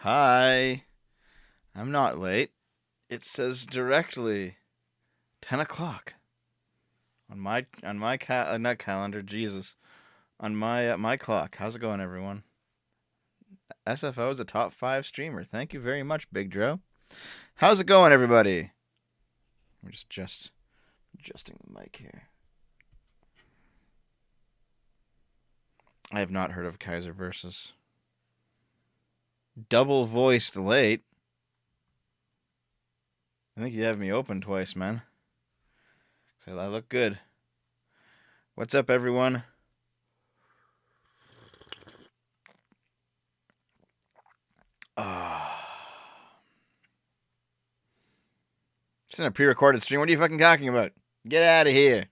Hi. I'm not late. It says directly 10 o'clock on my not calendar, Jesus. On my clock. How's it going, everyone? SFO is a top 5 streamer. Thank you very much, Big Joe. How's it going, everybody? I'm just adjusting the mic here. I have not heard of Kaiser Versus. Double voiced late. I think you have me open twice, man. So I look good. What's up, everyone? This isn't a pre-recorded stream. What are you fucking talking about? Get out of here.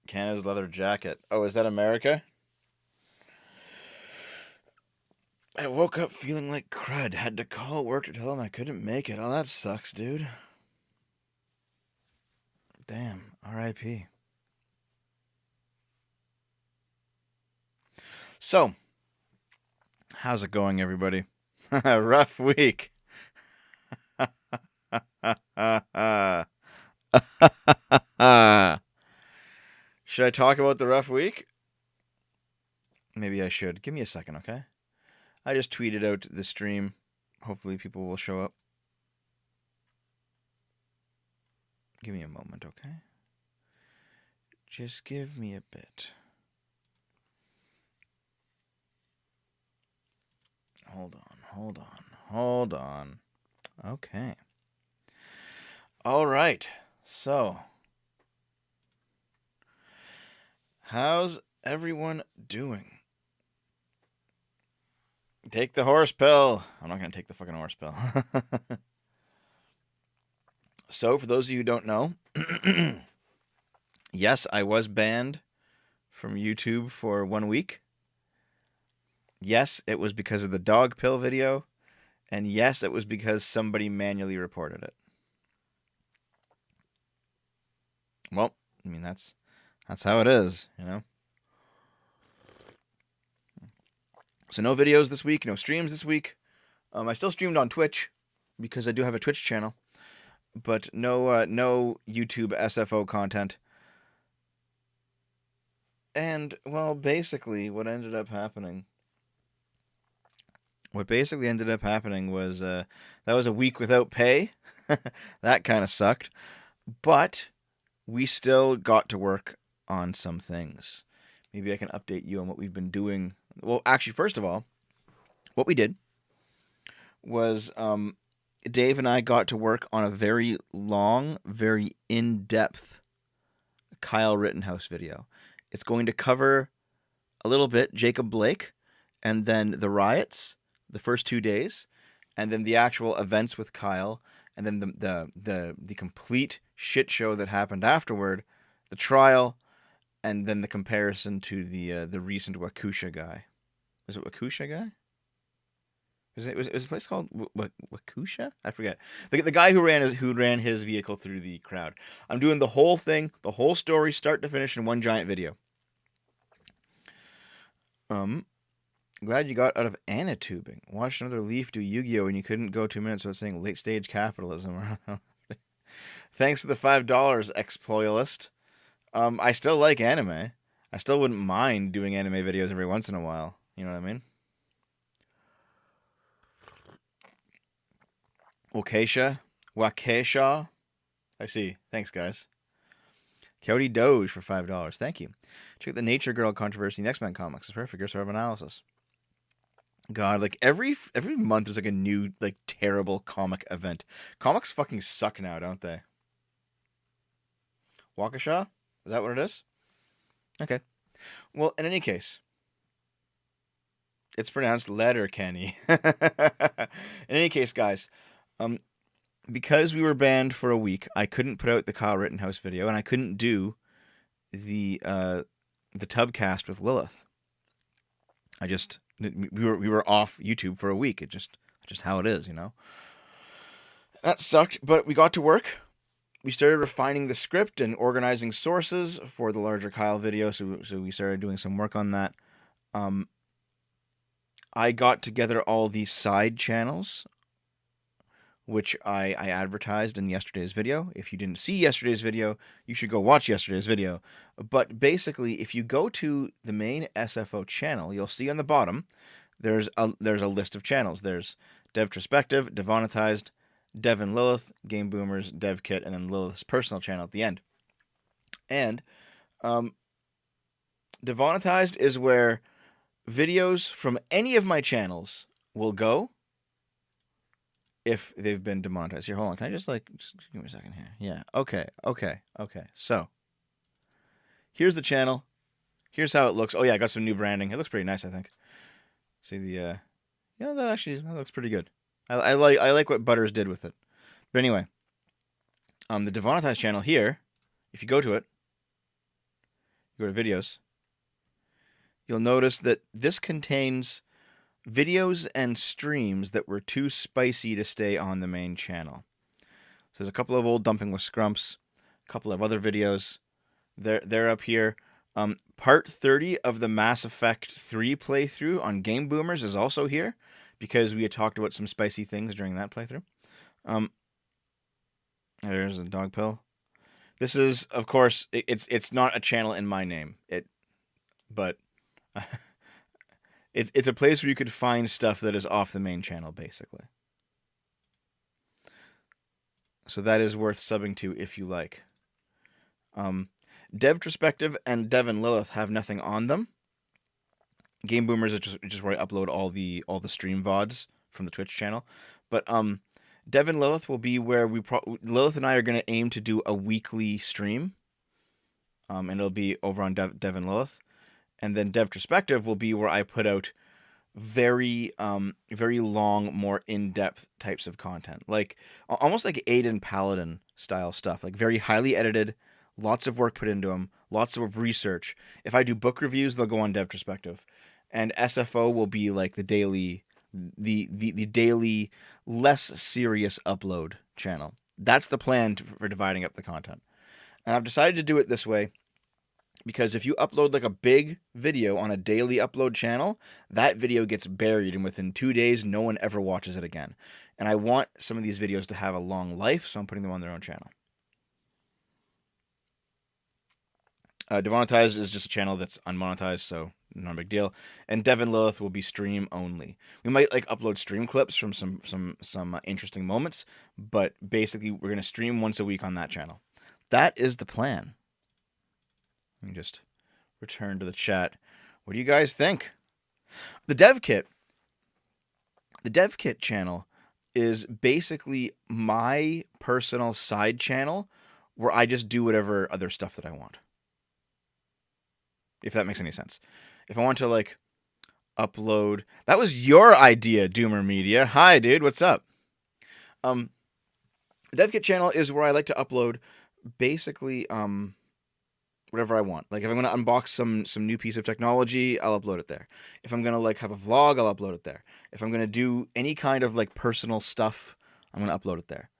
Canada's leather jacket. Oh, is that America? I woke up feeling like crud. Had to call work to tell them I couldn't make it. Oh, that sucks, dude. Damn. R.I.P. So, how's it going, everybody? Rough week. Should I talk about the rough week? Maybe I should. Give me a second, okay? I just tweeted out the stream. Hopefully people will show up. Give me a moment, okay? Just give me a bit. Hold on. Okay. All right. So, how's everyone doing? Take the horse pill. I'm not going to take the fucking horse pill. So, for those of you who don't know, yes, I was banned from YouTube for 1 week. Yes, it was because of the dog pill video. And yes, it was because somebody manually reported it. Well, I mean, that's how it is, you know? So no videos this week, no streams this week. I still streamed on Twitch because I do have a Twitch channel, but no YouTube SFO content. And well, basically, what basically ended up happening was that was a week without pay. That kind of sucked, but we still got to work on some things. Maybe I can update you on what we've been doing. Well, actually, first of all, what we did was Dave and I got to work on a very long, very in-depth Kyle Rittenhouse video. It's going to cover a little bit Jacob Blake, and then the riots, the first 2 days, and then the actual events with Kyle, and then the complete shit show that happened afterward, the trial, and then the comparison to the recent Wakusha guy. Was it Wakusha guy? Was it a place called Wakusha? I forget. The guy who ran his vehicle through the crowd. I'm doing the whole thing, the whole story, start to finish in one giant video. Glad you got out of Anatubing. Watched another Leaf do Yu-Gi-Oh! And you couldn't go 2 minutes without saying late stage capitalism. Thanks for the $5, Exploilist. I still like anime. I still wouldn't mind doing anime videos every once in a while. You know what I mean? Wakesha. I see. Thanks, guys. Coyote Doge for $5. Thank you. Check out the Nature Girl controversy in the X-Men comics. It's perfect. Your sort of analysis. God, like every month there's like a new like terrible comic event. Comics fucking suck now, don't they? Waukesha? Is that what it is? Okay. Well, in any case, it's pronounced Letterkenny. In any case, guys, because we were banned for a week, I couldn't put out the Kyle Rittenhouse video, and I couldn't do the Tubcast with Lilith. We were off YouTube for a week. It's just how it is, you know. That sucked, but we got to work. We started refining the script and organizing sources for the larger Kyle video, so we started doing some work on that. I got together all these side channels, which I advertised in yesterday's video. If you didn't see yesterday's video, you should go watch yesterday's video. But basically, if you go to the main SFO channel, you'll see on the bottom, there's a list of channels. There's DevTrospective, Demonetized, Dev and Lilith, Game Boomers, DevKit, and then Lilith's personal channel at the end. And Demonetized is where videos from any of my channels will go if they've been demonetized. Here, hold on. Can I just give me a second here? Yeah. Okay. So, here's the channel. Here's how it looks. Oh yeah, I got some new branding. It looks pretty nice, I think. See the, that looks pretty good. I like what Butters did with it. But anyway, the demonetized channel here, if you go to it, you go to videos, you'll notice that this contains videos and streams that were too spicy to stay on the main channel. So there's a couple of old Dumping with Scrumps, a couple of other videos. They're up here. Part 30 of the Mass Effect 3 playthrough on Game Boomers is also here, because we had talked about some spicy things during that playthrough. There's a dog pill. This is, of course, it's not a channel in my name. But it's a place where you could find stuff that is off the main channel, basically. So that is worth subbing to if you like. DevTrospective and Dev and Lilith have nothing on them. Game Boomers is just where I upload all the stream VODs from the Twitch channel. But Dev and Lilith will be where Lilith and I are going to aim to do a weekly stream. And it'll be over on Dev and Lilith. And then DevTrospective will be where I put out very long, more in-depth types of content. Like almost like Aiden Paladin style stuff. Like very highly edited, lots of work put into them, lots of research. If I do book reviews, they'll go on DevTrospective. And SFO will be like the daily less serious upload channel. That's the plan for dividing up the content. And I've decided to do it this way because if you upload like a big video on a daily upload channel, that video gets buried and within 2 days, no one ever watches it again. And I want some of these videos to have a long life, so I'm putting them on their own channel. Demonetized is just a channel that's unmonetized, so not a big deal. And Dev and Lilith will be stream only. We might like upload stream clips from some interesting moments, but basically we're going to stream once a week on that channel. That is the plan. Let me just return to the chat. What do you guys think? The DevKit channel is basically my personal side channel where I just do whatever other stuff that I want. If that makes any sense. If I want to like upload, that was your idea, Doomer Media. Hi, dude. What's up? The DevKit channel is where I like to upload basically whatever I want. Like if I'm going to unbox some new piece of technology, I'll upload it there. If I'm going to like have a vlog, I'll upload it there. If I'm going to do any kind of like personal stuff, I'm going to upload it there.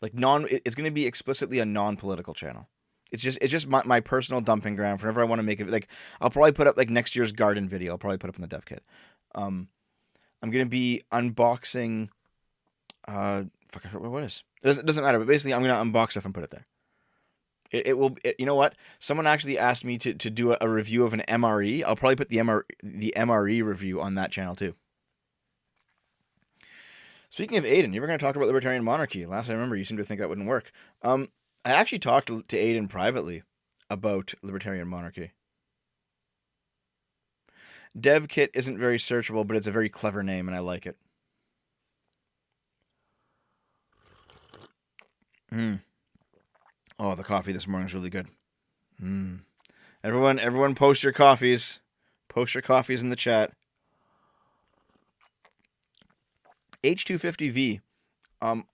Like it's going to be explicitly a non-political channel. It's just my personal dumping ground for whenever I want to make it. Like I'll probably put up like next year's garden video. I'll probably put up in the DevKit. I'm going to be unboxing what is? It doesn't matter, but basically I'm going to unbox stuff and put it there. You know what? Someone actually asked me to do a review of an MRE. I'll probably put the MRE review on that channel too. Speaking of Aiden, you were going to talk about libertarian monarchy. Last I remember, you seemed to think that wouldn't work. I actually talked to Aiden privately about libertarian monarchy. DevKit isn't very searchable, but it's a very clever name, and I like it. Oh, the coffee this morning is really good. Everyone post your coffees. Post your coffees in the chat. H250V.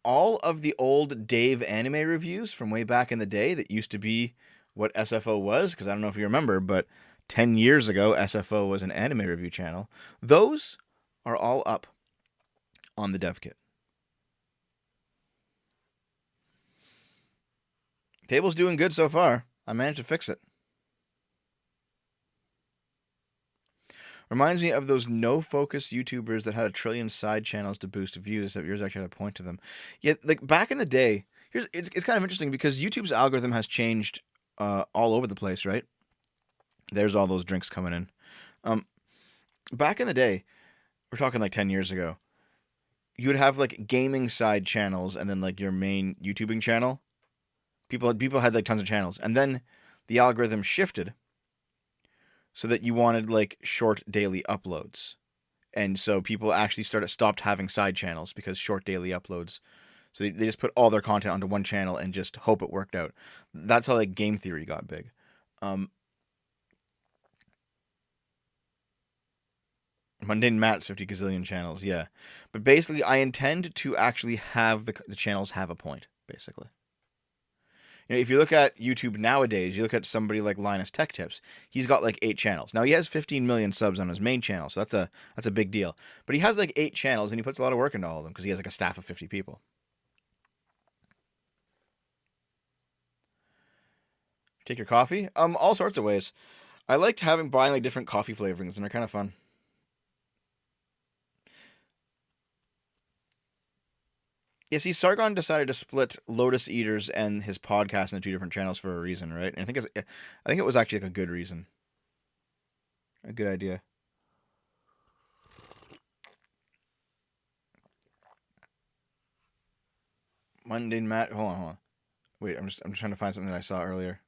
All of the old Dave anime reviews from way back in the day that used to be what SFO was, because I don't know if you remember, but 10 years ago, SFO was an anime review channel. Those are all up on the DevKit. Table's doing good so far. I managed to fix it. Reminds me of those no-focus YouTubers that had a trillion side channels to boost views, except yours actually had a point to them. Yet, like back in the day, it's kind of interesting because YouTube's algorithm has changed all over the place, right? There's all those drinks coming in. Um, Back in the day, we're talking like 10 years ago, you would have like gaming side channels and then like your main YouTubing channel. People had like tons of channels, and then the algorithm shifted so that you wanted like short daily uploads. And so people actually stopped having side channels because short daily uploads. So they just put all their content onto one channel and just hope it worked out. That's how like game theory got big. Um, Mundane Matt's 50 gazillion channels, yeah. But basically, I intend to actually have the channels have a point, basically. You know, if you look at YouTube nowadays, you look at somebody like Linus Tech Tips. He's got like 8 channels. Now he has 15 million subs on his main channel, so that's a big deal. But he has like 8 channels, and he puts a lot of work into all of them because he has like a staff of 50 people. Take your coffee? All sorts of ways. I liked buying like different coffee flavorings, and they're kind of fun. Yeah, see, Sargon decided to split Lotus Eaters and his podcast into 2 different channels for a reason, right? And I think it was actually like a good reason, a good idea. Mundane Matt, hold on. Wait, I'm just trying to find something that I saw earlier.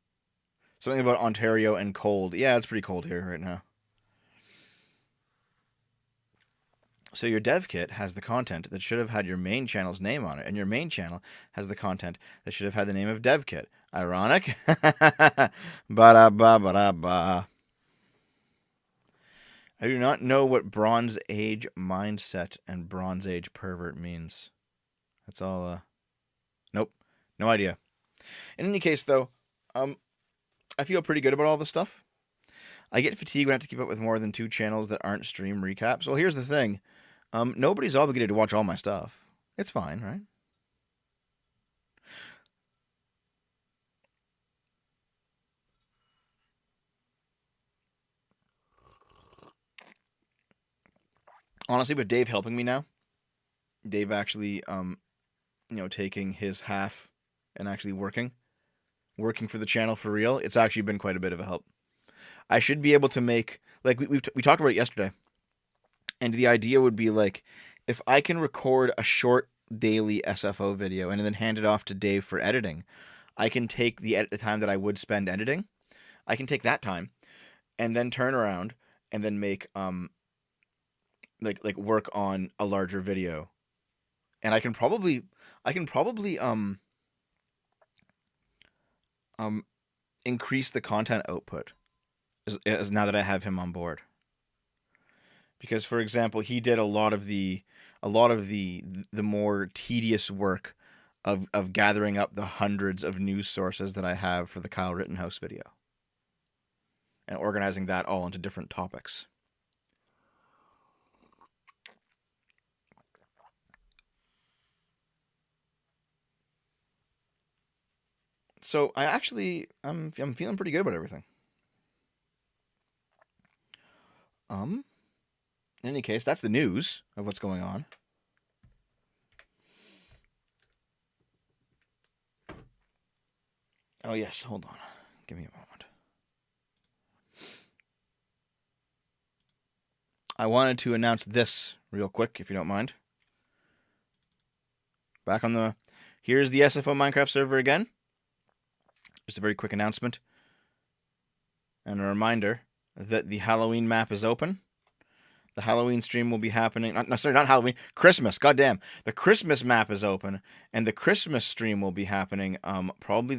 Something about Ontario and cold. Yeah, it's pretty cold here right now. So your dev kit has the content that should have had your main channel's name on it, and your main channel has the content that should have had the name of dev kit. Ironic. Ba-da-ba-ba-da-ba. I do not know what Bronze Age mindset and Bronze Age pervert means. That's all, nope. No idea. In any case, though, I feel pretty good about all this stuff. I get fatigued when I have to keep up with more than 2 channels that aren't stream recaps. Well, here's the thing. Nobody's obligated to watch all my stuff. It's fine, right? Honestly, with Dave helping me now, Dave actually, taking his half and actually working for the channel for real, it's actually been quite a bit of a help. I should be able to make, like, we talked about it yesterday, and the idea would be, like, if I can record a short daily SFO video and then hand it off to Dave for editing, I can take the time that I would spend editing, I can take that time, and then turn around and then make, like work on a larger video. And I can probably increase the content output as now that I have him on board. Because, for example, he did a lot of the more tedious work of gathering up the hundreds of news sources that I have for the Kyle Rittenhouse video and organizing that all into different topics. So I'm feeling pretty good about everything. In any case, that's the news of what's going on. Oh yes, hold on. Give me a moment. I wanted to announce this real quick, if you don't mind. Here's the SFO Minecraft server again. Just a very quick announcement. And a reminder that the Halloween map is open. The Halloween stream will be happening. Not Halloween. Christmas. Goddamn. The Christmas map is open, and the Christmas stream will be happening. Probably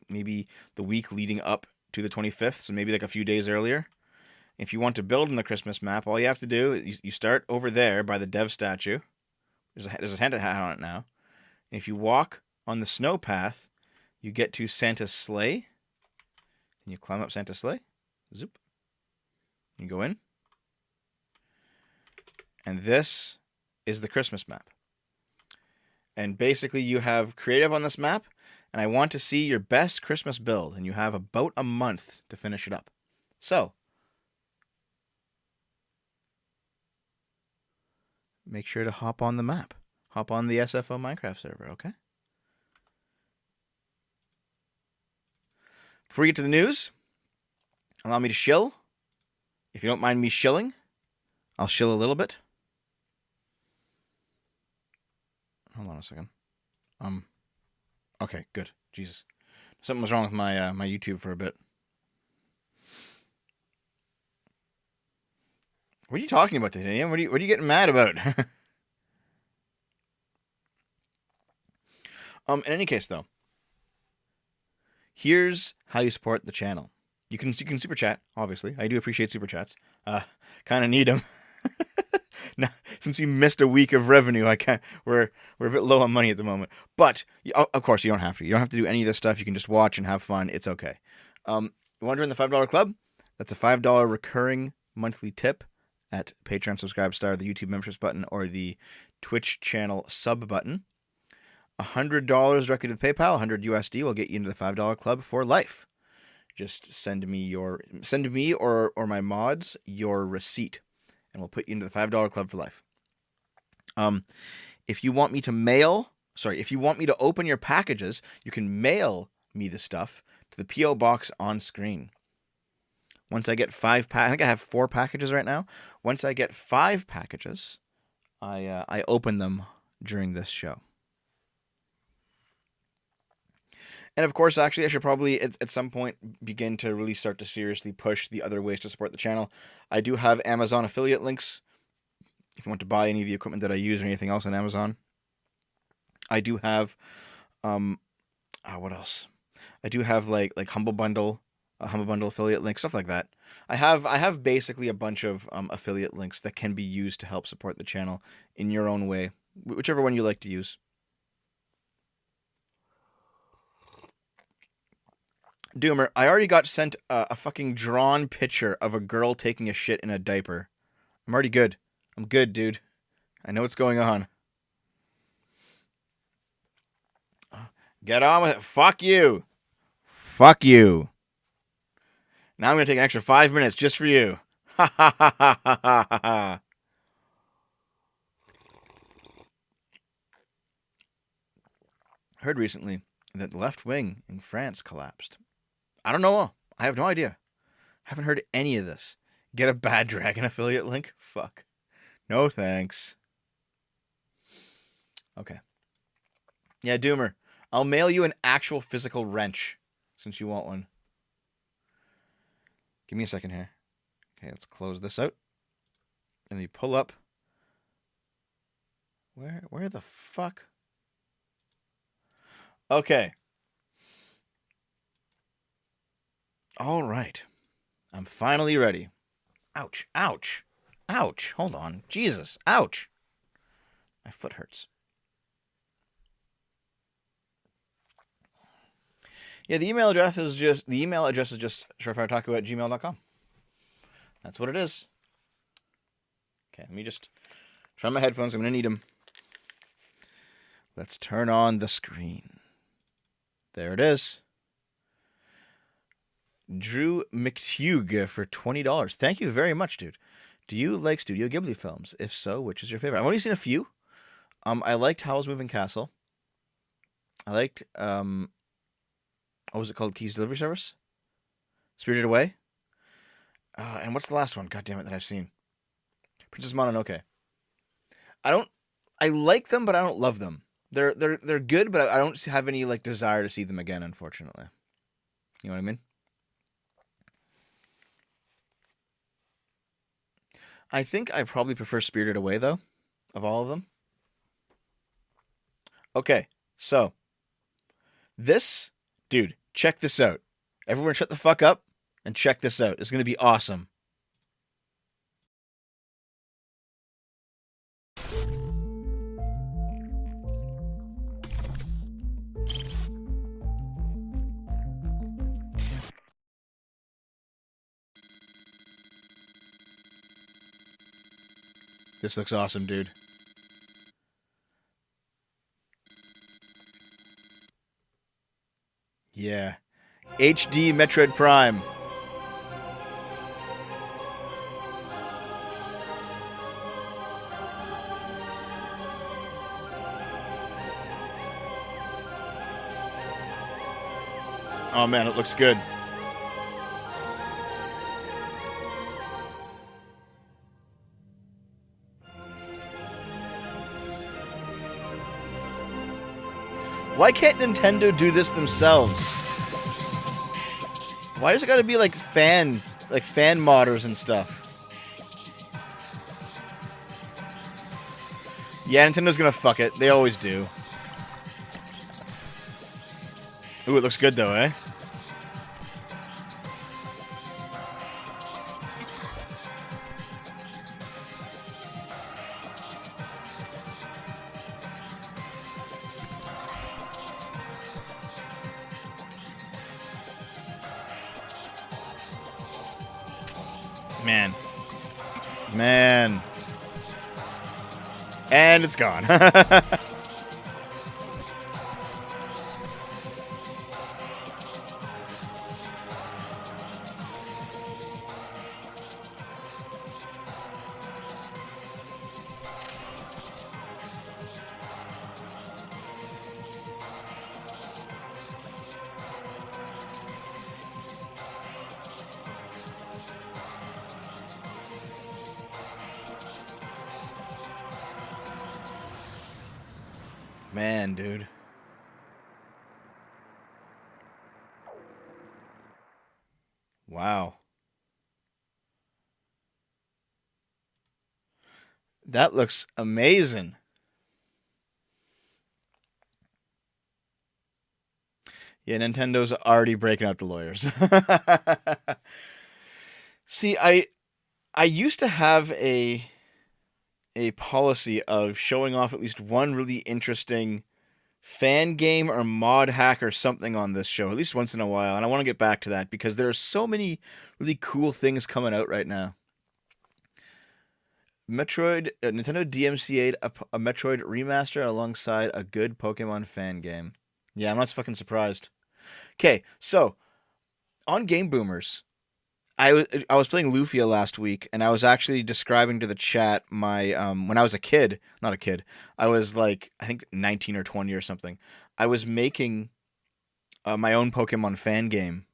maybe the week leading up to the 25th. So maybe like a few days earlier. If you want to build in the Christmas map, all you have to do is you start over there by the dev statue. There's a Santa hat on it now. And if you walk on the snow path, you get to Santa's sleigh. And you climb up Santa's sleigh. Zoop. You go in. And this is the Christmas map. And basically you have creative on this map, and I want to see your best Christmas build, and you have about a month to finish it up. So, make sure to hop on the map. Hop on the SFO Minecraft server, okay? Before we get to the news, allow me to shill. If you don't mind me shilling, I'll shill a little bit. Hold on a second. Okay, good. Jesus. Something was wrong with my my YouTube for a bit. What are you talking about today, Ian? What are you getting mad about? In any case, though, here's how you support the channel. You can super chat, obviously. I do appreciate super chats. Kind of need them. Now, since we missed a week of revenue, we're a bit low on money at the moment. But of course, you don't have to. You don't have to do any of this stuff. You can just watch and have fun. It's okay. You want to join the $5 club? That's a $5 recurring monthly tip at Patreon subscribe star, the YouTube memberships button, or the Twitch channel sub button. $100 directly to the PayPal, 100 USD will get you into the $5 club for life. Just send me or my mods your receipt, and we'll put you into the $5 club for life. If you want me to open your packages, you can mail me the stuff to the P.O. box on screen. Once I get I think I have 4 packages right now. Once I get 5 packages, I open them during this show. And of course, actually, I should probably at some point begin to really start to seriously push the other ways to support the channel. I do have Amazon affiliate links if you want to buy any of the equipment that I use or anything else on Amazon. I do have, what else? I do have like Humble Bundle, a Humble Bundle affiliate link, stuff like that. I have basically a bunch of affiliate links that can be used to help support the channel in your own way, whichever one you like to use. Doomer, I already got sent a fucking drawn picture of a girl taking a shit in a diaper. I'm already good. I'm good, dude. I know what's going on. Get on with it. Fuck you. Fuck you. Now I'm going to take an extra 5 minutes just for you. Ha ha ha ha ha ha ha. Heard recently that the left wing in France collapsed. I don't know. I have no idea. Haven't heard any of this. Get a Bad Dragon affiliate link? Fuck. No thanks. Okay. Yeah, Doomer. I'll mail you an actual physical wrench since you want one. Give me a second here. Okay, let's close this out. And you pull up. Where the fuck? Okay. All right. I'm finally ready. Ouch. Ouch. Ouch. Hold on. Jesus. Ouch. My foot hurts. Yeah, the email address is just shortfiretalk@gmail.com. That's what it is. Okay, let me just try my headphones. I'm going to need them. Let's turn on the screen. There it is. Drew McHugh for $20. Thank you very much, dude. Do you like Studio Ghibli films? If so, which is your favorite? I've only seen a few. I liked Howl's Moving Castle. I liked, what was it called? Keys Delivery Service? Spirited Away? And what's the last one? God damn it, that I've seen. Princess Mononoke. I like them, but I don't love them. They're good, but I don't have any like desire to see them again, unfortunately. You know what I mean? I think I probably prefer Spirited Away, though, of all of them. Okay, so this, dude, check this out. Everyone shut the fuck up and check this out. It's going to be awesome. This looks awesome, dude. Yeah. HD Metroid Prime. Oh man, it looks good. Why can't Nintendo do this themselves? Why does it gotta be like fan modders and stuff? Yeah, Nintendo's gonna fuck it. They always do. Ooh, it looks good though, eh? Man. Man. And it's gone. Man, dude. Wow. That looks amazing. Yeah, Nintendo's already breaking out the lawyers. See, I used to have a policy of showing off at least one really interesting fan game or mod hack or something on this show, at least once in a while, and I want to get back to that because there are so many really cool things coming out right now. Metroid, Nintendo DMCA'd a Metroid remaster alongside a good Pokemon fan game. Yeah, I'm not fucking surprised. Okay, so on Game Boomers, I was playing Lufia last week, and I was actually describing to the chat my when I was a kid, not a kid, I was like I think 19 or 20 or something. I was making my own Pokemon fan game.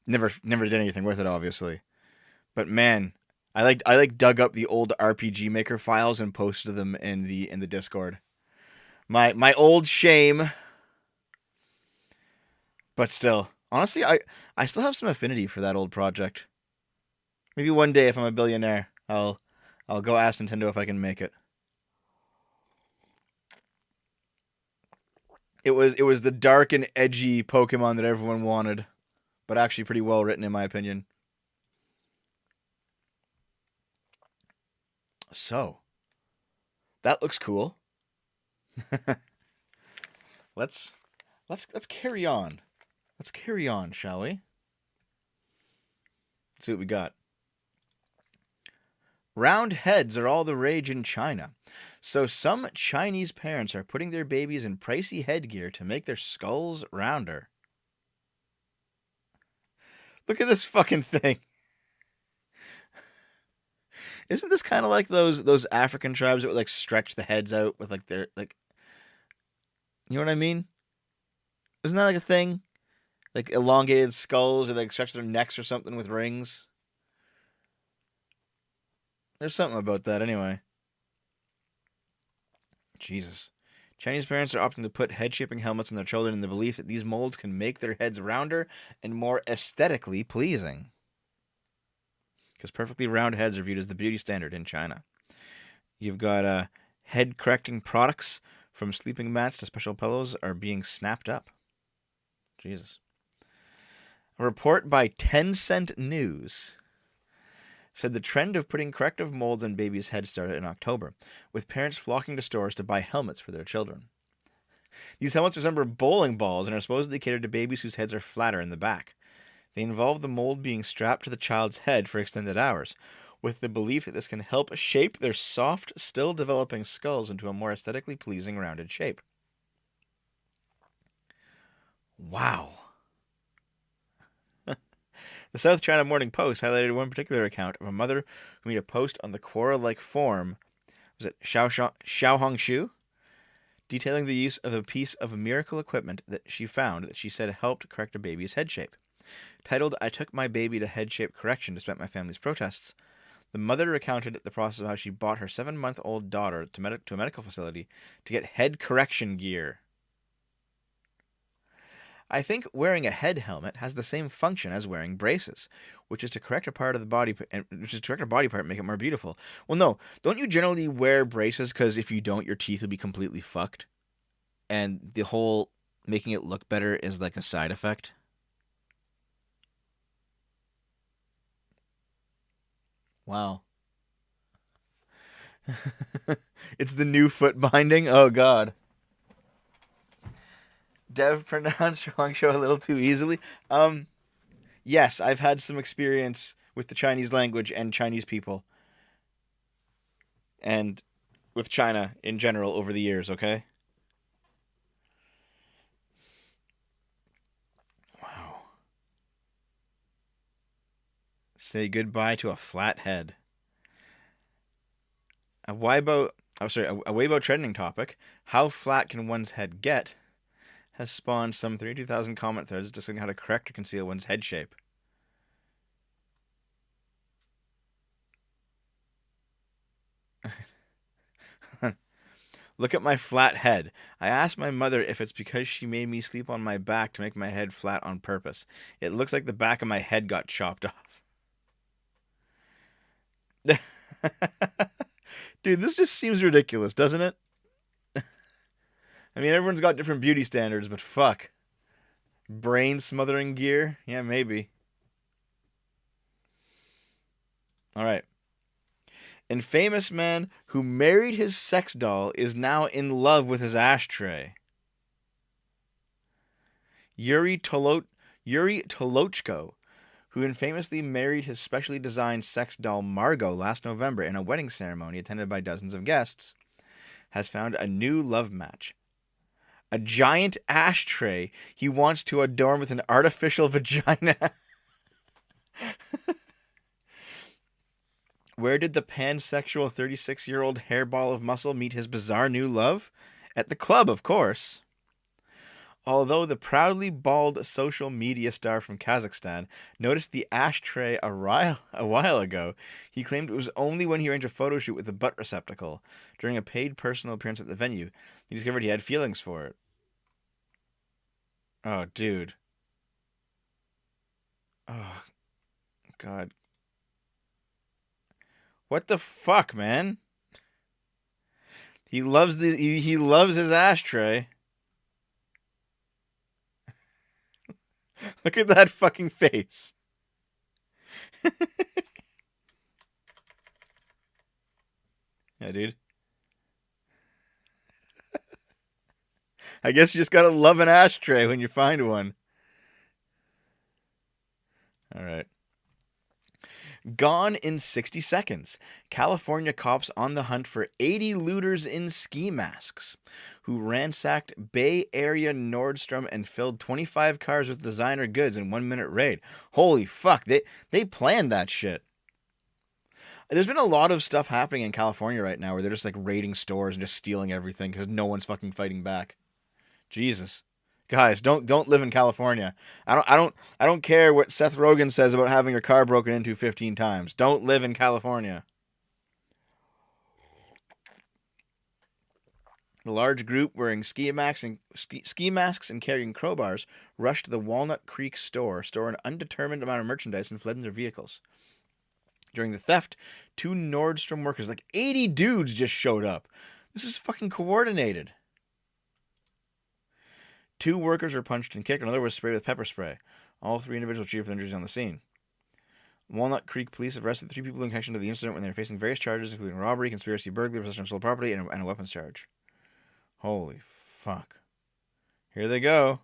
Never did anything with it, obviously. But man, I dug up the old RPG Maker files and posted them in the Discord. My old shame, but still, honestly, I still have some affinity for that old project. Maybe one day, if I'm a billionaire, I'll go ask Nintendo if I can make it. It was the dark and edgy Pokemon that everyone wanted, but actually pretty well written in my opinion. So that looks cool. let's let's carry on. Let's carry on, shall we? Let's see what we got. Round heads are all the rage in China. So some Chinese parents are putting their babies in pricey headgear to make their skulls rounder. Look at this fucking thing. Isn't this kind of like those African tribes that would like stretch the heads out with like their like you know what I mean? Isn't that like a thing? Like elongated skulls or like stretch their necks or something with rings? There's something about that anyway. Jesus. Chinese parents are opting to put head shaping helmets on their children in the belief that these molds can make their heads rounder and more aesthetically pleasing. Because perfectly round heads are viewed as the beauty standard in China. You've got head correcting products from sleeping mats to special pillows are being snapped up. Jesus. A report by Tencent News said the trend of putting corrective molds on babies' heads started in October, with parents flocking to stores to buy helmets for their children. These helmets resemble bowling balls and are supposedly catered to babies whose heads are flatter in the back. They involve the mold being strapped to the child's head for extended hours, with the belief that this can help shape their soft, still developing skulls into a more aesthetically pleasing rounded shape. Wow. The South China Morning Post highlighted one particular account of a mother who made a post on the Quora-like forum. Was it Xiao Hongshu? detailing the use of a piece of miracle equipment that she found that she said helped correct a baby's head shape. Titled, "I took my baby to head shape correction despite my family's protests," the mother recounted the process of how she brought her 7-month-old daughter to a medical facility to get head correction gear. I think wearing a head helmet has the same function as wearing braces, which is to correct a part of the body, which is to correct a body part and make it more beautiful. Well, no, don't you generally wear braces because if you don't, your teeth will be completely fucked, and the whole making it look better is like a side effect? Wow. It's the new foot binding. Oh God. Dev pronounced Huangsho a little too easily. Yes, I've had some experience with the Chinese language and Chinese people, and with China in general over the years. Okay. Wow. Say goodbye to a flat head. A Weibo, a Weibo trending topic. How flat can one's head get? Has spawned some 32,000 comment threads discussing how to correct or conceal one's head shape. Look at my flat head. I asked my mother if it's because she made me sleep on my back to make my head flat on purpose. It looks like the back of my head got chopped off. Dude, this just seems ridiculous, doesn't it? I mean, everyone's got different beauty standards, but fuck. Brain smothering gear? Yeah, maybe. All right. And famous man who married his sex doll is now in love with his ashtray. Yuri Tolochko, who infamously married his specially designed sex doll Margot last November in a wedding ceremony attended by dozens of guests, has found a new love match. A giant ashtray he wants to adorn with an artificial vagina. Where did the pansexual 36-year-old hairball of muscle meet his bizarre new love? At the club, of course. Although the proudly bald social media star from Kazakhstan noticed the ashtray a while ago, he claimed it was only when he arranged a photo shoot with a butt receptacle during a paid personal appearance at the venue he discovered he had feelings for it. Oh, dude. Oh, God. What the fuck, man? He loves his ashtray. Look at that fucking face. Yeah, dude. I guess you just gotta love an ashtray when you find one. All right. Gone in 60 seconds. California cops on the hunt for 80 looters in ski masks who ransacked Bay Area Nordstrom and filled 25 cars with designer goods in 1-minute raid. Holy fuck, they planned that shit. There's been a lot of stuff happening in California right now where they're just like raiding stores and just stealing everything because no one's fucking fighting back. Jesus. Guys, don't live in California. I don't care what Seth Rogen says about having your car broken into 15 times. Don't live in California. The large group wearing ski masks and carrying crowbars rushed the Walnut Creek store an undetermined amount of merchandise, and fled in their vehicles. During the theft, 2 Nordstrom workers, like 80 dudes, just showed up. This is fucking coordinated. 2 workers were punched and kicked. Another was sprayed with pepper spray. All 3 individuals treated for injuries on the scene. Walnut Creek police have arrested 3 people in connection to the incident when they were facing various charges, including robbery, conspiracy, burglary, possession of stolen property, and a weapons charge. Holy fuck. Here they go.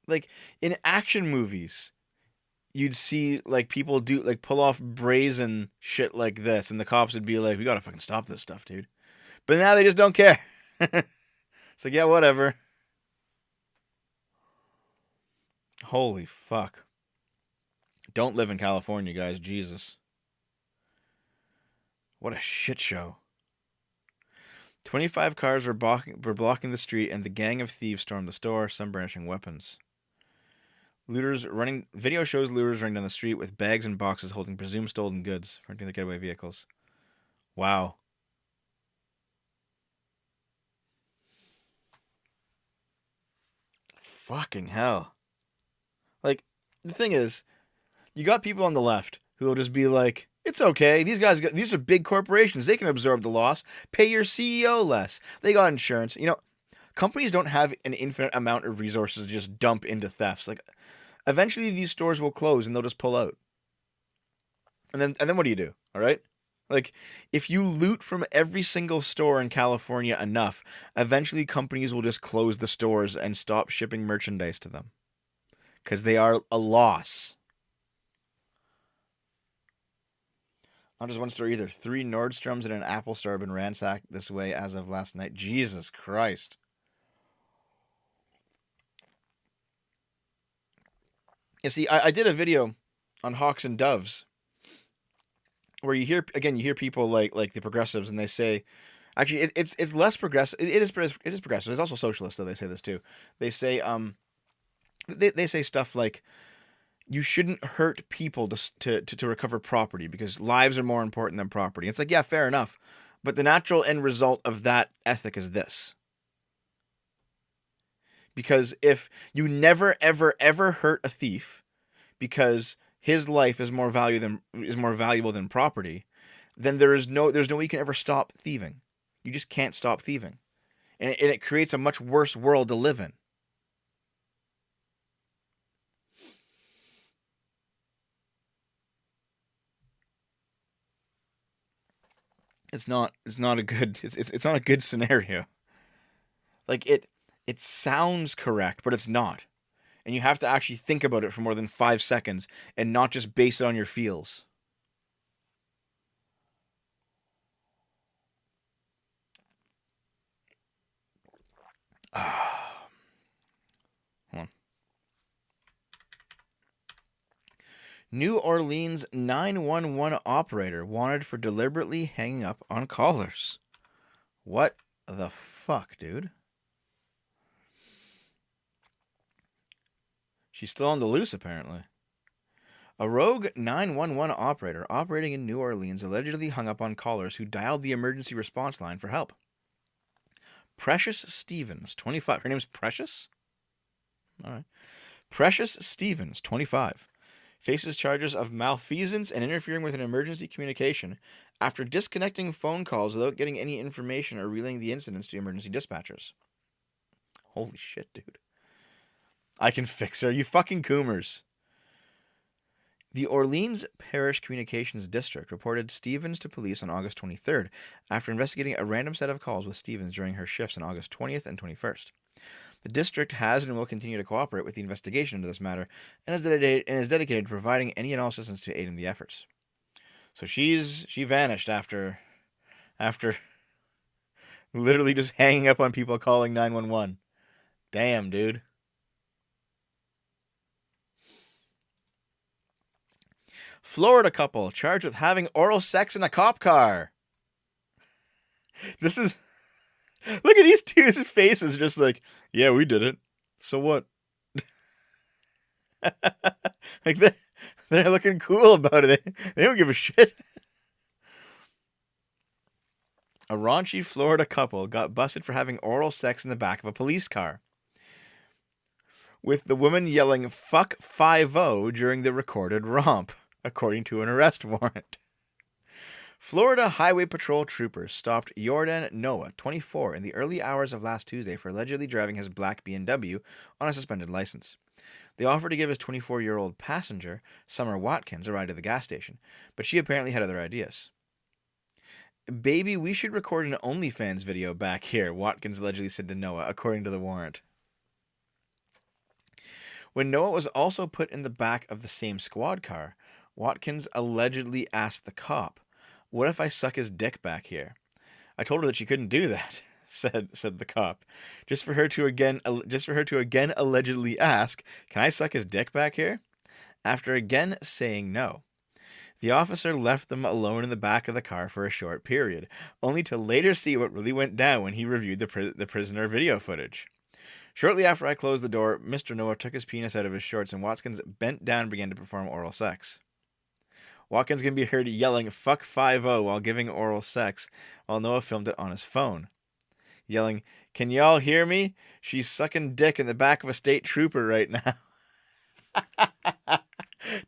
Like, in action movies, you'd see, like, people do, like, pull off brazen shit like this, and the cops would be like, we gotta fucking stop this stuff, dude. But now they just don't care. It's like, yeah, whatever. Holy fuck. Don't live in California, guys. Jesus. What a shit show. 25 cars were blocking the street, and the gang of thieves stormed the store, some brandishing weapons. Video shows looters running down the street with bags and boxes holding presumed stolen goods, renting their getaway vehicles. Wow. Fucking hell. Like, the thing is, you got people on the left who will just be like, it's okay. These are big corporations. They can absorb the loss. Pay your CEO less. They got insurance. Companies don't have an infinite amount of resources to just dump into thefts. Like, eventually these stores will close and they'll just pull out. And then what do you do? All right? Like, if you loot from every single store in California enough, eventually companies will just close the stores and stop shipping merchandise to them. Because they are a loss. Not just one store either. 3 Nordstroms and an Apple store have been ransacked this way as of last night. Jesus Christ. You see, I did a video on Hawks and Doves where you hear people like the progressives, and they say, actually, it's less progressive. It is progressive. It's also socialist, though. They say this too. They say they say stuff like, you shouldn't hurt people to recover property because lives are more important than property. It's like, yeah, fair enough, but the natural end result of that ethic is this. Because if you never ever ever hurt a thief because his life is more valuable than property, then there's no way you can ever stop thieving. You just can't stop thieving. And it creates a much worse world to live in. It's not a good scenario. Like, it sounds correct, but it's not. And you have to actually think about it for more than 5 seconds and not just base it on your feels. Hold on. New Orleans 911 operator wanted for deliberately hanging up on callers. What the fuck, dude? She's still on the loose, apparently. A rogue 911 operator operating in New Orleans allegedly hung up on callers who dialed the emergency response line for help. Precious Stevens, 25. Her name's Precious? All right. Precious Stevens, 25, faces charges of malfeasance and interfering with an emergency communication after disconnecting phone calls without getting any information or relaying the incidents to emergency dispatchers. Holy shit, dude. I can fix her. You fucking coomers. The Orleans Parish Communications District reported Stevens to police on August 23rd after investigating a random set of calls with Stevens during her shifts on August 20th and 21st. The district has and will continue to cooperate with the investigation into this matter and is dedicated to providing any and all assistance to aid in the efforts. So she vanished after literally just hanging up on people calling 911. Damn, dude. Florida couple charged with having oral sex in a cop car. This is... Look at these two's faces, just like, yeah, we did it. So what? Like, they're looking cool about it. They don't give a shit. A raunchy Florida couple got busted for having oral sex in the back of a police car, with the woman yelling "fuck 5-0" during the recorded romp, according to an arrest warrant. Florida Highway Patrol troopers stopped Jordan Noah, 24, in the early hours of last Tuesday for allegedly driving his black BMW on a suspended license. They offered to give his 24-year-old passenger, Summer Watkins, a ride to the gas station, but she apparently had other ideas. "Baby, we should record an OnlyFans video back here," Watkins allegedly said to Noah, according to the warrant. When Noah was also put in the back of the same squad car, Watkins allegedly asked the cop, "What if I suck his dick back here?" "I told her that she couldn't do that," said the cop, just for her to again allegedly ask, "Can I suck his dick back here?" after again saying no. The officer left them alone in the back of the car for a short period, only to later see what really went down when he reviewed the prisoner video footage. Shortly after I closed the door, Mr. Noah took his penis out of his shorts and Watkins bent down and began to perform oral sex. Watkins can be heard yelling "fuck 5-0" while giving oral sex, while Noah filmed it on his phone. Yelling, "Can y'all hear me? She's sucking dick in the back of a state trooper right now."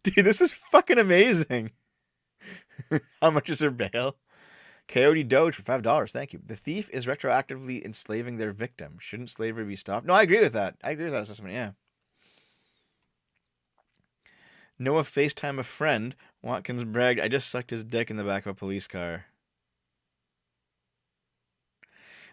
Dude, this is fucking amazing. How much is her bail? Coyote Doge for $5. Thank you. The thief is retroactively enslaving their victim. Shouldn't slavery be stopped? No, I agree with that. I agree with that assessment, yeah. Noah FaceTime a friend. Watkins bragged, "I just sucked his dick in the back of a police car."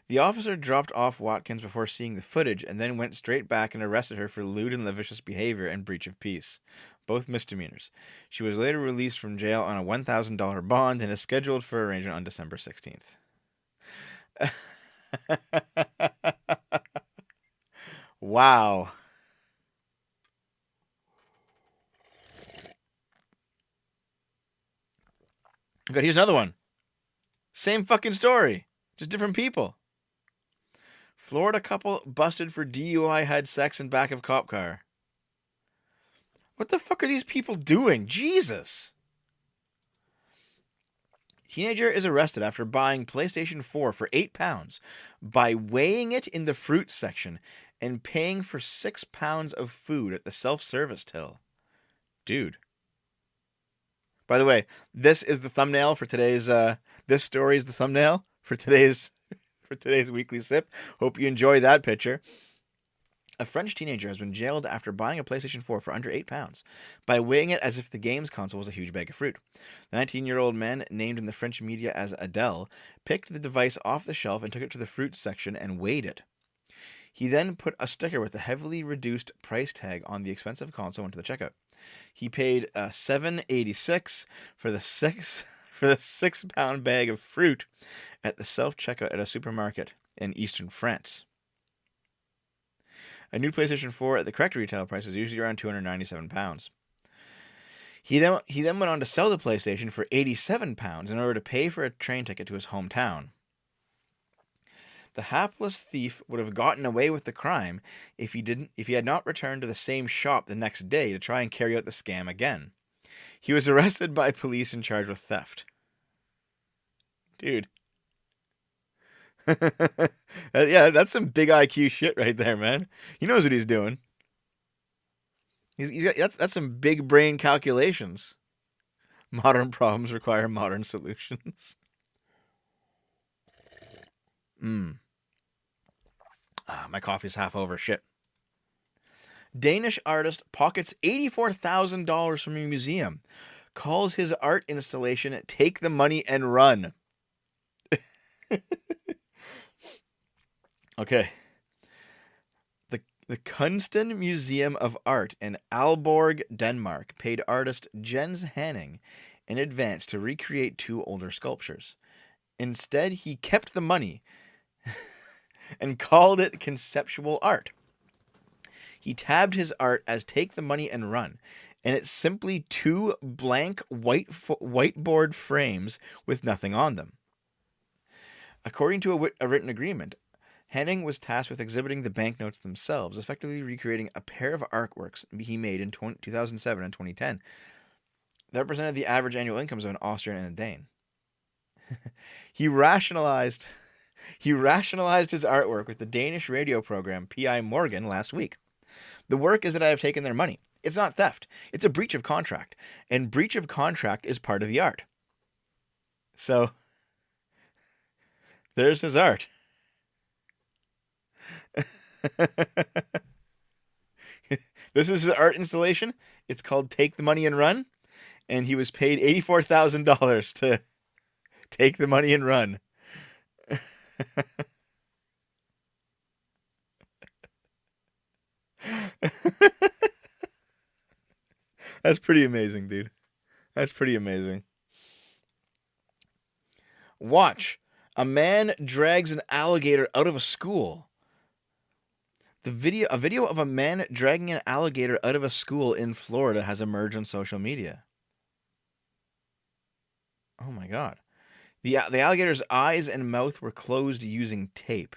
The officer dropped off Watkins before seeing the footage and then went straight back and arrested her for lewd and lascivious behavior and breach of peace, both misdemeanors. She was later released from jail on a $1,000 bond and is scheduled for arraignment on December 16th. Wow. Good, here's another one. Same fucking story, just different people. Florida couple busted for DUI had sex in back of cop car. What the fuck are these people doing? Jesus. Teenager is arrested after buying PlayStation 4 for £8 by weighing it in the fruit section and paying for 6 pounds of food at the self-service till. Dude. By the way, this is the thumbnail for today's this story is the thumbnail for today's weekly sip. Hope you enjoy that picture. A French teenager has been jailed after buying a PlayStation 4 for under £8 by weighing it as if the game's console was a huge bag of fruit. The 19-year-old man, named in the French media as Adele, picked the device off the shelf and took it to the fruit section and weighed it. He then put a sticker with a heavily reduced price tag on the expensive console into the checkout. He paid $7.86 for the 6-pound bag of fruit at the self-checkout at a supermarket in eastern France. A new PlayStation 4 at the correct retail price is usually around £297. He then went on to sell the PlayStation for £87 in order to pay for a train ticket to his hometown. The hapless thief would have gotten away with the crime if he had not returned to the same shop the next day to try and carry out the scam again. He was arrested by police and charged with theft. Dude. Yeah, that's some big IQ shit right there, man. He knows what he's doing. He's got that's some big brain calculations. Modern problems require modern solutions. My coffee's half over. Shit. Danish artist pockets $84,000 from a museum. Calls his art installation "Take the Money and Run." Okay. The Kunsten Museum of Art in Aalborg, Denmark, paid artist Jens Hanning in advance to recreate 2 older sculptures. Instead, he kept the money and called it conceptual art. He tabbed his art as "Take the Money and Run," and it's simply 2 blank whiteboard frames with nothing on them. According to a written agreement, Henning was tasked with exhibiting the banknotes themselves, effectively recreating a pair of artworks he made in 2007 and 2010 that represented the average annual incomes of an Austrian and a Dane. He rationalized his artwork with the Danish radio program P.I. Morgan last week. "The work is that I have taken their money. It's not theft. It's a breach of contract. And breach of contract is part of the art." So, there's his art. This is his art installation. It's called "Take the Money and Run." And he was paid $84,000 to take the money and run. That's pretty amazing, dude. That's pretty amazing. Watch. A man drags an alligator out of a school. A video of a man dragging an alligator out of a school in Florida has emerged on social media. Oh my god. The alligator's eyes and mouth were closed using tape.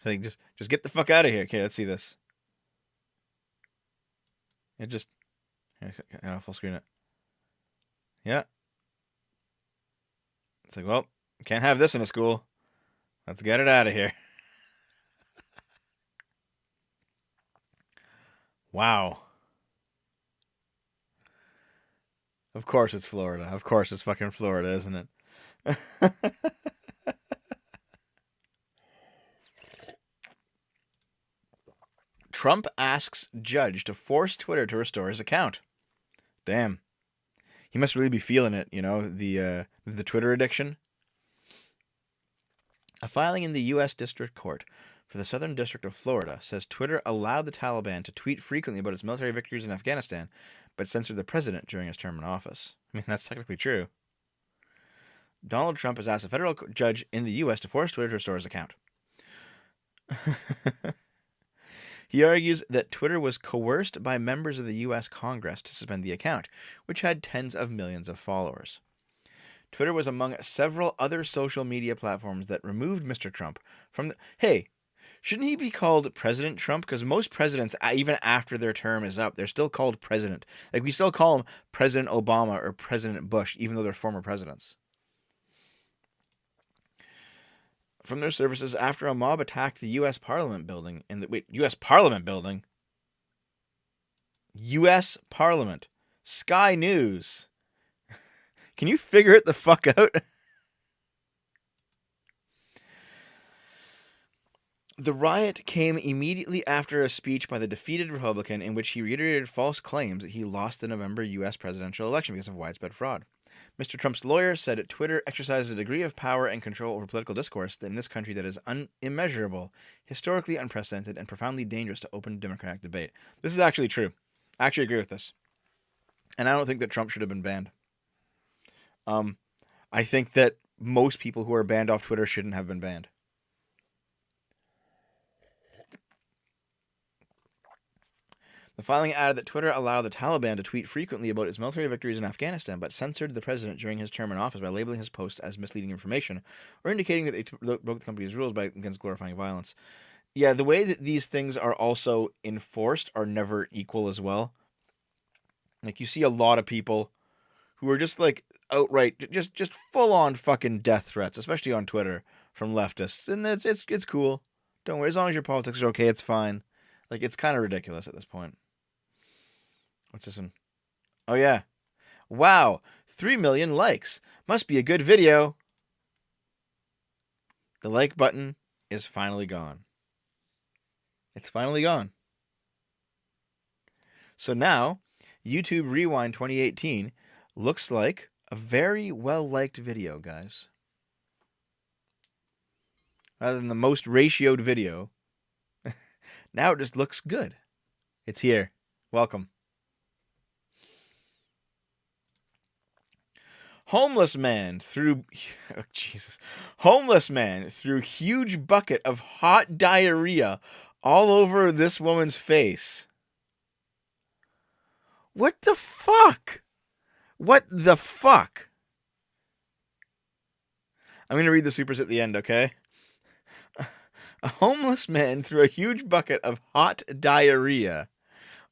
So like, just get the fuck out of here. Okay, let's see this. It just I'll full screen it. Yeah. It's like, well, can't have this in a school. Let's get it out of here. Wow. Of course it's Florida. Of course it's fucking Florida, isn't it? Trump asks judge to force Twitter to restore his account. Damn. He must really be feeling it, the Twitter addiction. A filing in the U.S. District Court for the Southern District of Florida says Twitter allowed the Taliban to tweet frequently about its military victories in Afghanistan, but censored the president during his term in office. I mean, that's technically true. Donald Trump has asked a federal judge in the U.S. to force Twitter to restore his account. He argues that Twitter was coerced by members of the U.S. Congress to suspend the account, which had tens of millions of followers. Twitter was among several other social media platforms that removed Mr. Trump from the... Hey, shouldn't he be called President Trump? Because most presidents, even after their term is up, they're still called president. Like, we still call him President Obama or President Bush, even though they're former presidents. From their services after a mob attacked the U.S. Parliament building U.S. Parliament building? U.S. Parliament. Sky News. Can you figure it the fuck out? The riot came immediately after a speech by the defeated Republican in which he reiterated false claims that he lost the November U.S. presidential election because of widespread fraud. Mr. Trump's lawyer said that Twitter exercises a degree of power and control over political discourse in this country that is immeasurable, historically unprecedented, and profoundly dangerous to open democratic debate. This is actually true. I actually agree with this. And I don't think that Trump should have been banned. I think that most people who are banned off Twitter shouldn't have been banned. The filing added that Twitter allowed the Taliban to tweet frequently about its military victories in Afghanistan, but censored the president during his term in office by labeling his posts as misleading information, or indicating that they broke the company's rules against glorifying violence. Yeah, the way that these things are also enforced are never equal as well. Like, you see a lot of people who are just like outright, just full on fucking death threats, especially on Twitter from leftists, and it's cool. Don't worry, as long as your politics are okay, it's fine. Like, it's kind of ridiculous at this point. What's this one? Oh, yeah. Wow, 3 million likes. Must be a good video. The like button is finally gone. It's finally gone. So now, YouTube Rewind 2018 looks like a very well-liked video, guys. Rather than the most ratioed video, now it just looks good. It's here. Welcome. Homeless man threw huge bucket of hot diarrhea all over this woman's face. What the fuck? What the fuck? I'm going to read the supers at the end, okay? A homeless man threw a huge bucket of hot diarrhea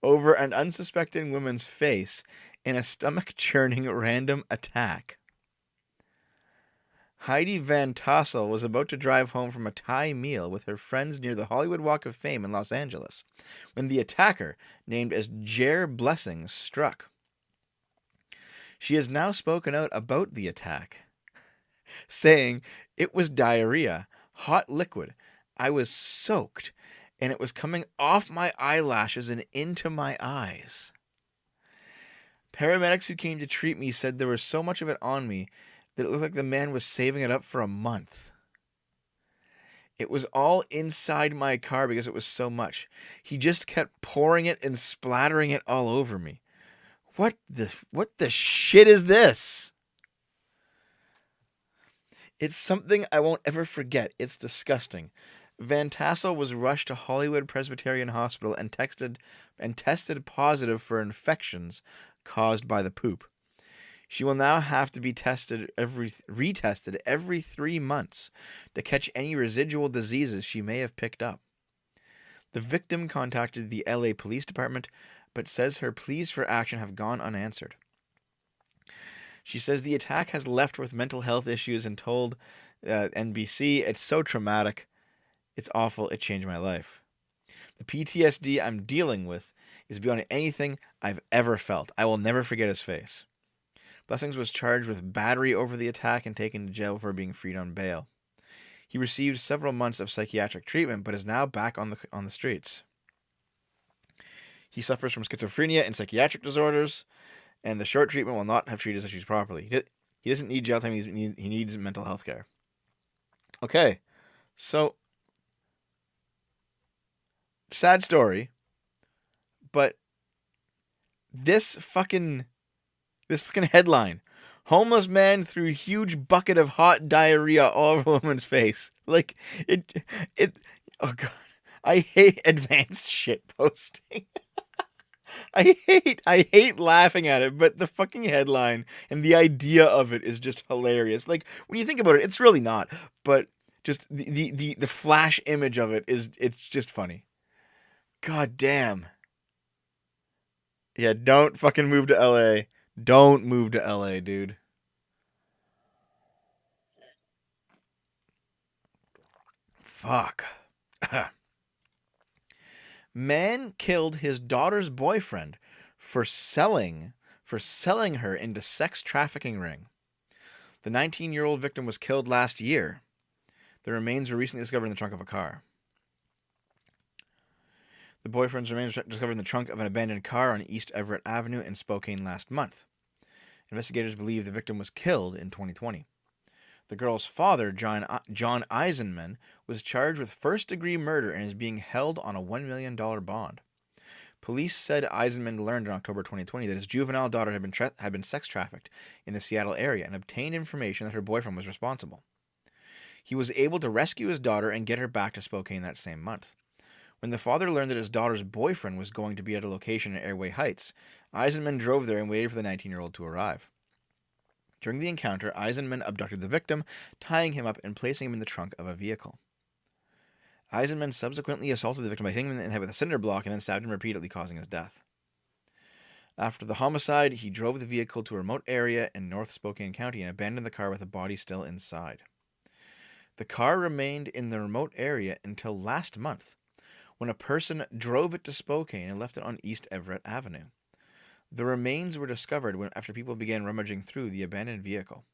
over an unsuspecting woman's face in a stomach-churning random attack. Heidi Van Tassel was about to drive home from a Thai meal with her friends near the Hollywood Walk of Fame in Los Angeles when the attacker, named as Jer Blessings, struck. She has now spoken out about the attack, saying, "It was diarrhea, hot liquid. I was soaked, and it was coming off my eyelashes and into my eyes. Paramedics who came to treat me said there was so much of it on me that it looked like the man was saving it up for a month. It was all inside my car because it was so much. He just kept pouring it and splattering it all over me. What the shit is this? It's something I won't ever forget. It's disgusting." Van Tassel was rushed to Hollywood Presbyterian Hospital and tested positive for infections caused by the poop. She will now have to be retested every 3 months to catch any residual diseases she may have picked up. The victim contacted the LA Police Department, but says her pleas for action have gone unanswered. She says the attack has left her with mental health issues and told NBC, "It's so traumatic. It's awful. It changed my life. The PTSD I'm dealing with is beyond anything I've ever felt. I will never forget his face." Blessings was charged with battery over the attack and taken to jail before being freed on bail. He received several months of psychiatric treatment, but is now back on the streets. He suffers from schizophrenia and psychiatric disorders, and the short treatment will not have treated his issues properly. He doesn't need jail time, he needs mental health care. Okay, so, sad story, but this fucking headline: homeless man threw huge bucket of hot diarrhea all over a woman's face. Like, oh god, I hate advanced shit posting. I hate laughing at it, but the fucking headline and the idea of it is just hilarious. Like, when you think about it, it's really not, but just the flash image of it's just funny. God damn. Yeah, don't fucking move to LA. Don't move to LA, dude. Fuck. Man killed his daughter's boyfriend for selling her into sex trafficking ring. The 19-year-old victim was killed last year. The remains were recently discovered in the trunk of a car. The boyfriend's remains were discovered in the trunk of an abandoned car on East Everett Avenue in Spokane last month. Investigators believe the victim was killed in 2020. The girl's father, John Eisenman, was charged with first-degree murder and is being held on a $1 million bond. Police said Eisenman learned in October 2020 that his juvenile daughter had been sex trafficked in the Seattle area and obtained information that her boyfriend was responsible. He was able to rescue his daughter and get her back to Spokane that same month. When the father learned that his daughter's boyfriend was going to be at a location in Airway Heights, Eisenman drove there and waited for the 19-year-old to arrive. During the encounter, Eisenman abducted the victim, tying him up and placing him in the trunk of a vehicle. Eisenman subsequently assaulted the victim by hitting him in the head with a cinder block and then stabbed him repeatedly, causing his death. After the homicide, he drove the vehicle to a remote area in North Spokane County and abandoned the car with the body still inside. The car remained in the remote area until last month, when a person drove it to Spokane and left it on East Everett Avenue. The remains were discovered after people began rummaging through the abandoned vehicle.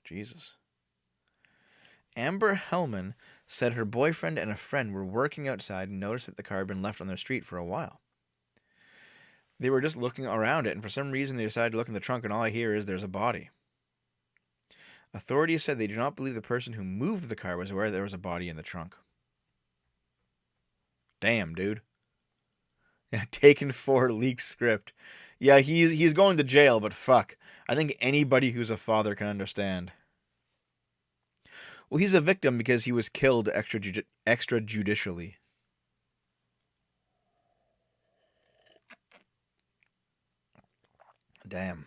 Jesus. Amber Hellman said her boyfriend and a friend were working outside and noticed that the car had been left on their street for a while. They were just looking around it, and for some reason they decided to look in the trunk, and all I hear is there's a body. Authorities said they do not believe the person who moved the car was aware there was a body in the trunk. Damn, dude. Yeah, taken for leaked script. Yeah, he's going to jail, but fuck. I think anybody who's a father can understand. Well, he's a victim because he was killed extrajudicially. Damn.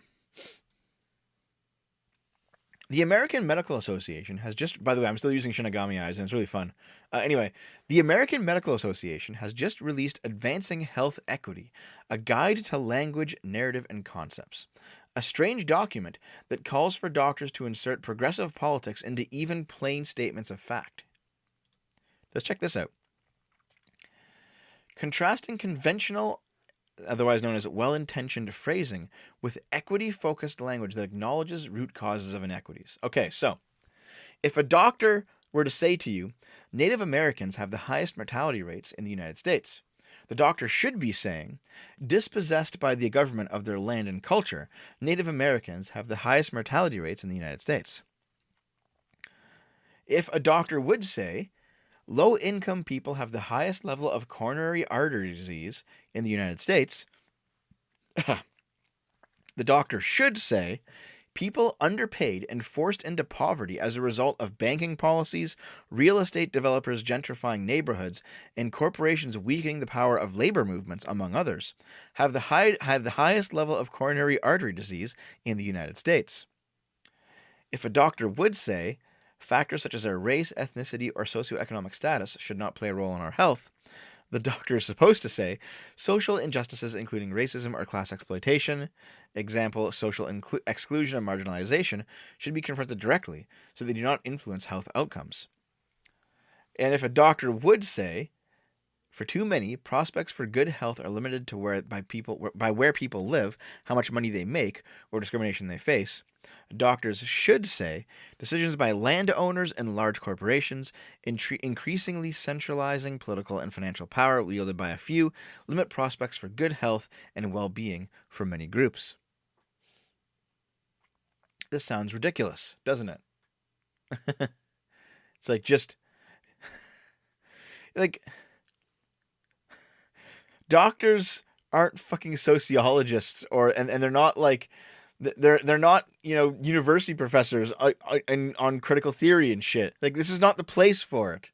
The American Medical Association has just, by the way, I'm still using Shinigami Eyes, and it's really fun. Anyway, the American Medical Association has just released Advancing Health Equity, a guide to language, narrative, and concepts. A strange document that calls for doctors to insert progressive politics into even plain statements of fact. Let's check this out. Contrasting conventional, otherwise known as well-intentioned phrasing, with equity-focused language that acknowledges root causes of inequities. Okay, so, if a doctor were to say to you, Native Americans have the highest mortality rates in the United States, the doctor should be saying, dispossessed by the government of their land and culture, Native Americans have the highest mortality rates in the United States. If a doctor would say, low-income people have the highest level of coronary artery disease in the United States, the doctor should say, People underpaid and forced into poverty as a result of banking policies, real estate developers gentrifying neighborhoods, and corporations weakening the power of labor movements, among others, have the highest level of coronary artery disease in the United States. If a doctor would say factors such as our race, ethnicity, or socioeconomic status should not play a role in our health, the doctor is supposed to say social injustices, including racism or class exploitation, example, social exclusion and marginalization, should be confronted directly so they do not influence health outcomes. And if a doctor would say, for too many, prospects for good health are limited to where people live, how much money they make, or discrimination they face, doctors should say decisions by landowners and large corporations, increasingly centralizing political and financial power wielded by a few, limit prospects for good health and well-being for many groups. This sounds ridiculous, doesn't it? It's like just like doctors aren't fucking sociologists, and they're not like they're not, university professors on critical theory and shit. Like, this is not the place for it.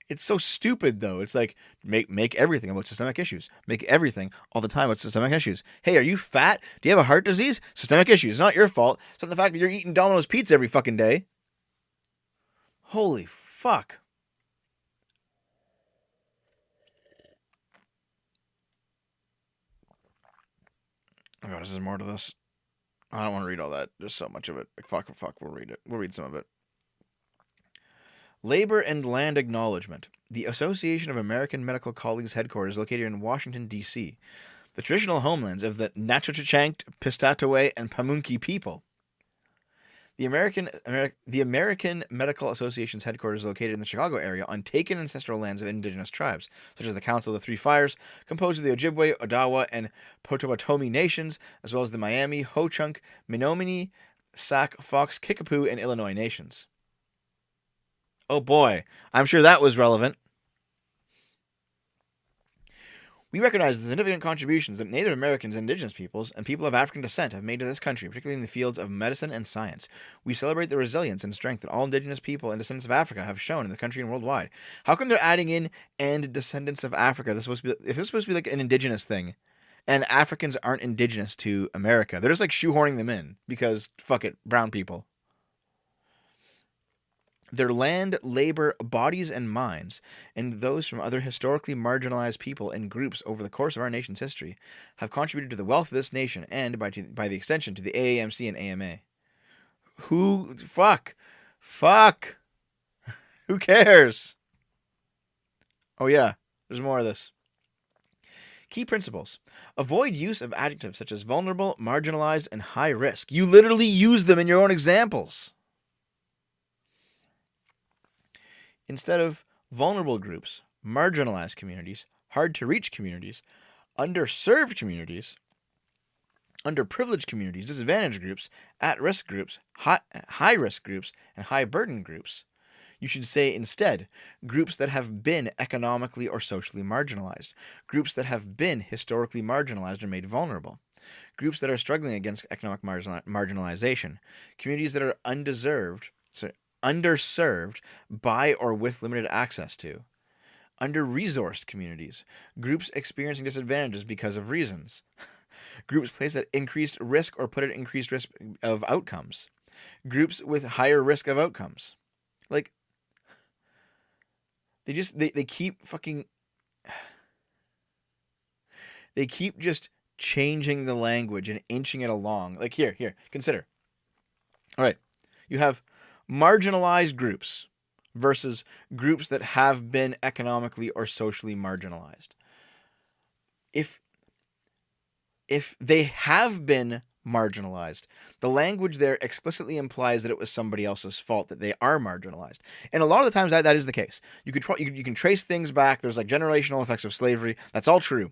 It's so stupid, though. It's like, make everything about systemic issues. Make everything all the time about systemic issues. Hey, are you fat? Do you have a heart disease? Systemic issues. It's not your fault. It's not the fact that you're eating Domino's pizza every fucking day. Holy fuck. Oh god, is there more to this? I don't want to read all that. There's so much of it. Fuck, we'll read it. We'll read some of it. Labor and Land Acknowledgement. The Association of American Medical Colleagues headquarters located in Washington, D.C., the traditional homelands of the Nacotchtank, Piscataway, and Pamunkey people. The American Medical Association's headquarters is located in the Chicago area on taken ancestral lands of indigenous tribes, such as the Council of the Three Fires, composed of the Ojibwe, Odawa, and Potawatomi nations, as well as the Miami, Ho-Chunk, Menominee, Sac, Fox, Kickapoo, and Illinois nations. Oh boy, I'm sure that was relevant. We recognize the significant contributions that Native Americans, indigenous peoples, and people of African descent have made to this country, particularly in the fields of medicine and science. We celebrate the resilience and strength that all indigenous people and descendants of Africa have shown in the country and worldwide. How come they're adding in "and descendants of Africa"? If this is supposed to be like an indigenous thing, and Africans aren't indigenous to America, they're just like shoehorning them in because fuck it, brown people. Their land, labor, bodies, and minds, and those from other historically marginalized people and groups over the course of our nation's history, have contributed to the wealth of this nation and, by the extension, to the AAMC and AMA. Fuck. Who cares? Oh yeah, there's more of this. Key principles. Avoid use of adjectives such as vulnerable, marginalized, and high risk. You literally use them in your own examples. Instead of vulnerable groups, marginalized communities, hard-to-reach communities, underserved communities, underprivileged communities, disadvantaged groups, at-risk groups, high-risk groups, and high-burden groups, you should say instead groups that have been economically or socially marginalized, groups that have been historically marginalized or made vulnerable, groups that are struggling against economic marginalization, communities that are underserved by or with limited access to, under-resourced communities, groups experiencing disadvantages because of reasons, groups placed at increased risk or put at increased risk of outcomes, groups with higher risk of outcomes. Like, they keep fucking, they keep just changing the language and inching it along. Like, here, consider. All right, you have marginalized groups versus groups that have been economically or socially marginalized. If they have been marginalized, the language there explicitly implies that it was somebody else's fault that they are marginalized. And a lot of the times that is the case. You can trace things back. There's like generational effects of slavery. That's all true.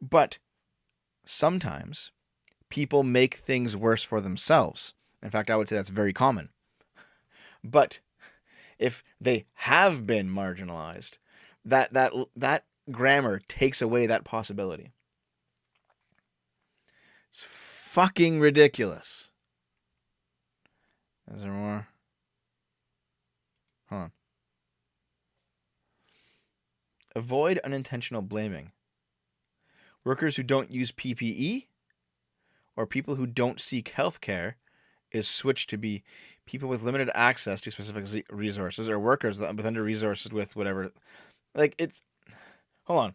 But sometimes people make things worse for themselves. In fact, I would say that's very common. But if they have been marginalized, that grammar takes away that possibility. It's fucking ridiculous. Is there more? Hold on. Avoid unintentional blaming. Workers who don't use PPE or people who don't seek health care is switched to be people with limited access to specific resources or workers with under resources with whatever. Like, it's... Hold on.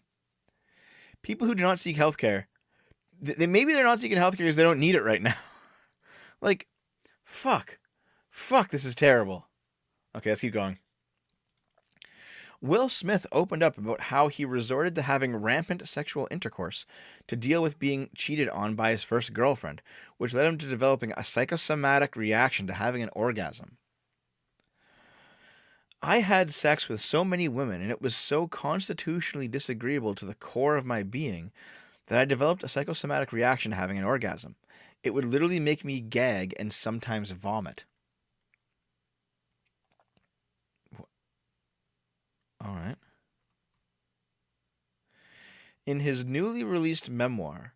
People who do not seek health care, maybe they're not seeking health care because they don't need it right now. Like, fuck. Fuck, this is terrible. Okay, let's keep going. Will Smith opened up about how he resorted to having rampant sexual intercourse to deal with being cheated on by his first girlfriend, which led him to developing a psychosomatic reaction to having an orgasm. I had sex with so many women, and it was so constitutionally disagreeable to the core of my being that I developed a psychosomatic reaction to having an orgasm. It would literally make me gag and sometimes vomit. All right. In his newly released memoir,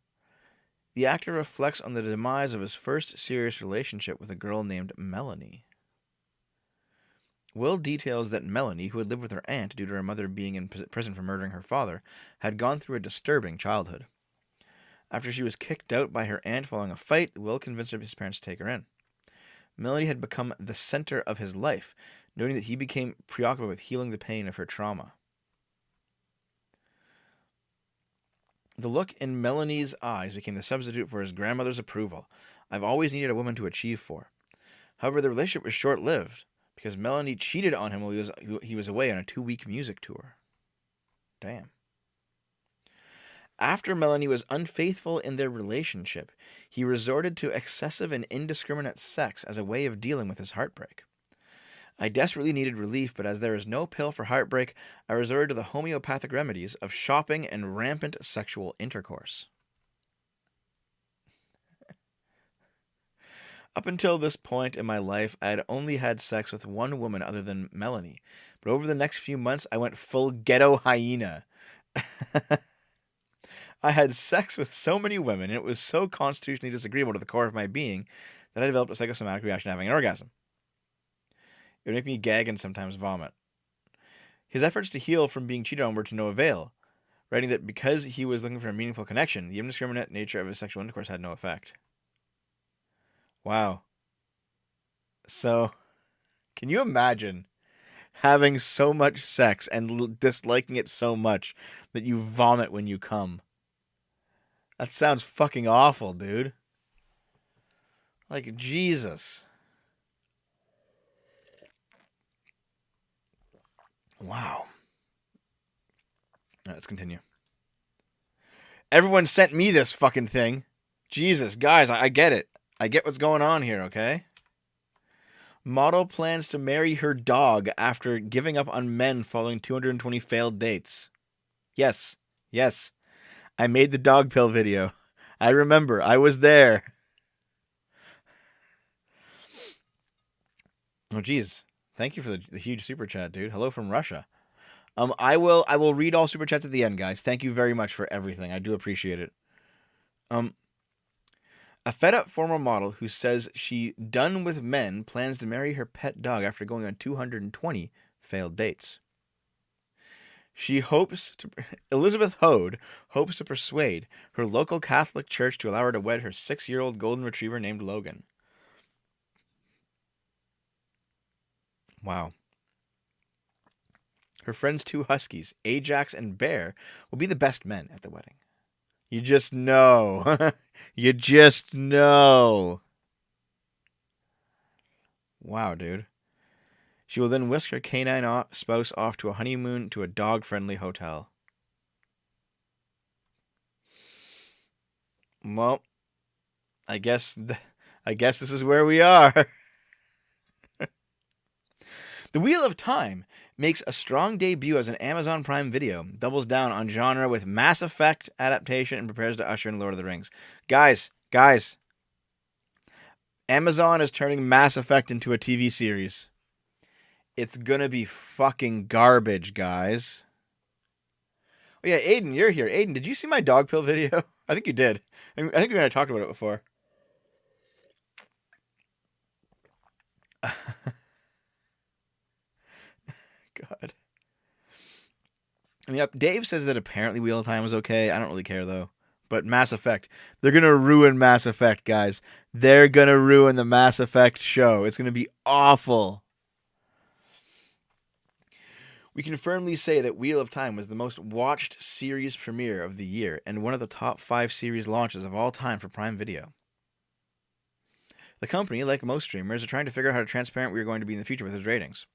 the actor reflects on the demise of his first serious relationship with a girl named Melanie. Will details that Melanie, who had lived with her aunt due to her mother being in prison for murdering her father, had gone through a disturbing childhood. After she was kicked out by her aunt following a fight, Will convinced his parents to take her in. Melanie had become the center of his life, noting that he became preoccupied with healing the pain of her trauma. The look in Melanie's eyes became the substitute for his grandmother's approval. I've always needed a woman to achieve for. However, the relationship was short-lived, because Melanie cheated on him while he was away on a 2-week music tour. Damn. After Melanie was unfaithful in their relationship, he resorted to excessive and indiscriminate sex as a way of dealing with his heartbreak. I desperately needed relief, but as there is no pill for heartbreak, I resorted to the homeopathic remedies of shopping and rampant sexual intercourse. Up until this point in my life, I had only had sex with one woman other than Melanie, but over the next few months, I went full ghetto hyena. I had sex with so many women, and it was so constitutionally disagreeable to the core of my being that I developed a psychosomatic reaction to having an orgasm. It would make me gag and sometimes vomit. His efforts to heal from being cheated on were to no avail, writing that because he was looking for a meaningful connection, the indiscriminate nature of his sexual intercourse had no effect. Wow. So, can you imagine having so much sex and disliking it so much that you vomit when you come? That sounds fucking awful, dude. Like, Jesus. Wow. Let's continue. Everyone sent me this fucking thing. Jesus, guys, I get it. I get what's going on here, okay? Model plans to marry her dog after giving up on men following 220 failed dates. Yes. I made the dog pill video. I remember. I was there. Oh, geez. Thank you for the huge super chat, dude. Hello from Russia. I will read all super chats at the end, guys. Thank you very much for everything. I do appreciate it. A fed-up former model who says she done with men plans to marry her pet dog after going on 220 failed dates. Elizabeth Hode hopes to persuade her local Catholic church to allow her to wed her 6-year-old golden retriever named Logan. Wow. Her friend's 2 huskies, Ajax and Bear, will be the best men at the wedding. You just know. You just know. Wow, dude. She will then whisk her canine spouse off to a honeymoon to a dog-friendly hotel. Well, I guess this is where we are. The Wheel of Time makes a strong debut as an Amazon Prime Video, doubles down on genre with Mass Effect adaptation, and prepares to usher in Lord of the Rings. Guys, Amazon is turning Mass Effect into a TV series. It's gonna be fucking garbage, guys. Oh yeah, Aiden, you're here. Aiden, did you see my dog pill video? I think you did. I think we might have talked about it before. God. I mean, Dave says that apparently Wheel of Time was okay. I don't really care though. But Mass Effect, they're gonna ruin Mass Effect, guys. They're gonna ruin the Mass Effect show. It's gonna be awful. We can firmly say that Wheel of Time was the most watched series premiere of the year and one of the top 5 series launches of all time for Prime Video. The company, like most streamers, are trying to figure out how transparent we are going to be in the future with its ratings.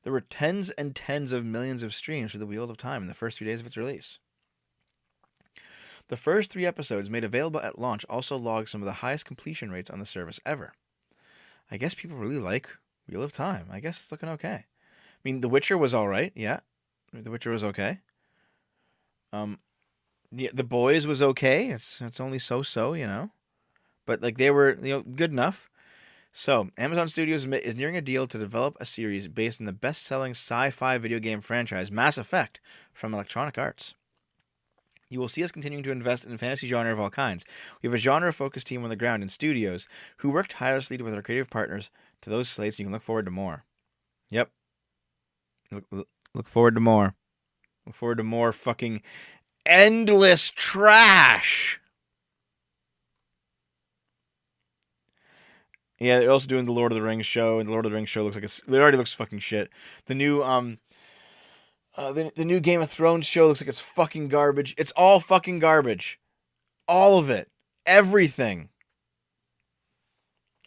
There were tens and tens of millions of streams for the Wheel of Time in the first few days of its release. The first 3 episodes made available at launch also logged some of the highest completion rates on the service ever. I guess people really like Wheel of Time. I guess it's looking okay. I mean, The Witcher was alright, yeah. The Witcher was okay. The Boys was okay. It's only so, you know. But like they were, good enough. So, Amazon Studios is nearing a deal to develop a series based on the best-selling sci-fi video game franchise Mass Effect from Electronic Arts. You will see us continuing to invest in the fantasy genre of all kinds. We have a genre-focused team on the ground in studios who work tirelessly with our creative partners to those slates, and you can look forward to more. Yep. Look forward to more. Look forward to more fucking endless trash. Yeah, they're also doing the Lord of the Rings show, and the Lord of the Rings show looks like it already looks fucking shit. The new the new Game of Thrones show looks like it's fucking garbage. It's all fucking garbage. All of it. Everything.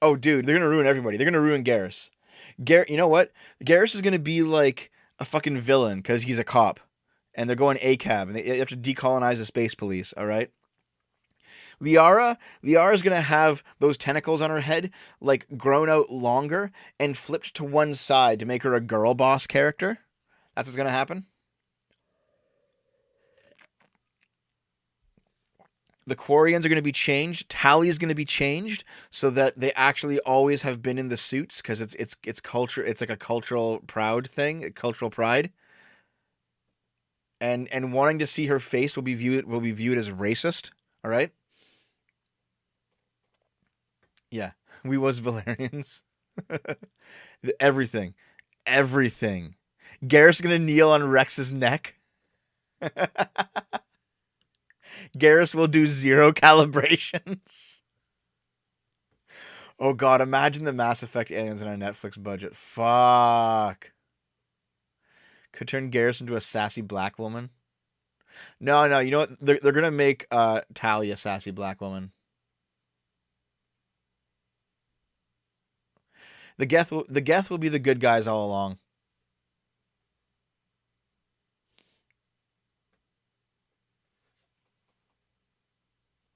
Oh, dude, they're gonna ruin everybody. They're gonna ruin Garrus. You know what? Garrus is gonna be like a fucking villain because he's a cop, and they're going ACAB, and they have to decolonize the space police. All right. Liara is gonna have those tentacles on her head like grown out longer and flipped to one side to make her a girl boss character. That's what's gonna happen. The Quarians are going to be changed. Tally is going to be changed so that they actually always have been in the suits because it's culture. It's like a cultural proud thing, cultural pride. And wanting to see her face will be viewed as racist. All right. Yeah, we was Valerians. Everything. Garrus gonna kneel on Rex's neck. Garrus will do 0 calibrations. Oh god, imagine the Mass Effect aliens in our Netflix budget. Fuck. Could turn Garrus into a sassy black woman. No, you know what? They're gonna make Tally a sassy black woman. The Geth will be the good guys all along.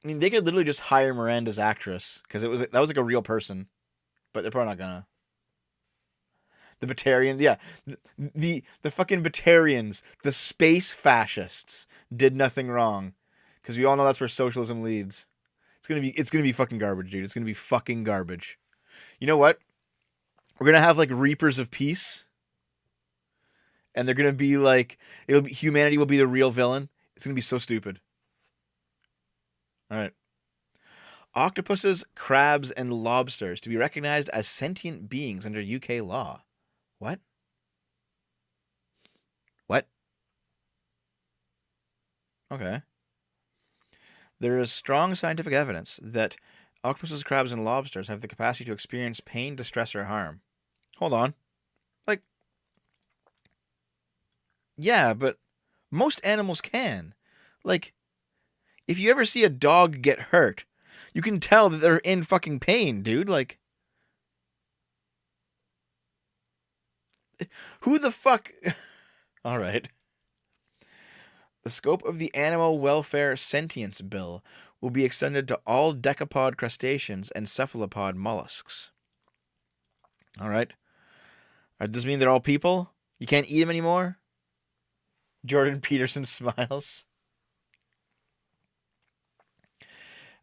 I mean, they could literally just hire Miranda's actress because that was like a real person, but they're probably not gonna. The Batarians, yeah, the fucking Batarians, the space fascists did nothing wrong, because we all know that's where socialism leads. It's gonna be fucking garbage, dude. It's gonna be fucking garbage. You know what? We're gonna have like Reapers of Peace, and they're gonna be like humanity will be the real villain. It's gonna be so stupid. All right. Octopuses, crabs, and lobsters to be recognized as sentient beings under UK law. What? What? Okay. There is strong scientific evidence that octopuses, crabs, and lobsters have the capacity to experience pain, distress, or harm. Hold on. Like, yeah, but most animals can. Like, if you ever see a dog get hurt, you can tell that they're in fucking pain, dude. Like, who the fuck? All right. The scope of the Animal Welfare Sentience Bill will be extended to all decapod crustaceans and cephalopod mollusks. All right. Does this mean they're all people? You can't eat them anymore? Jordan Peterson smiles.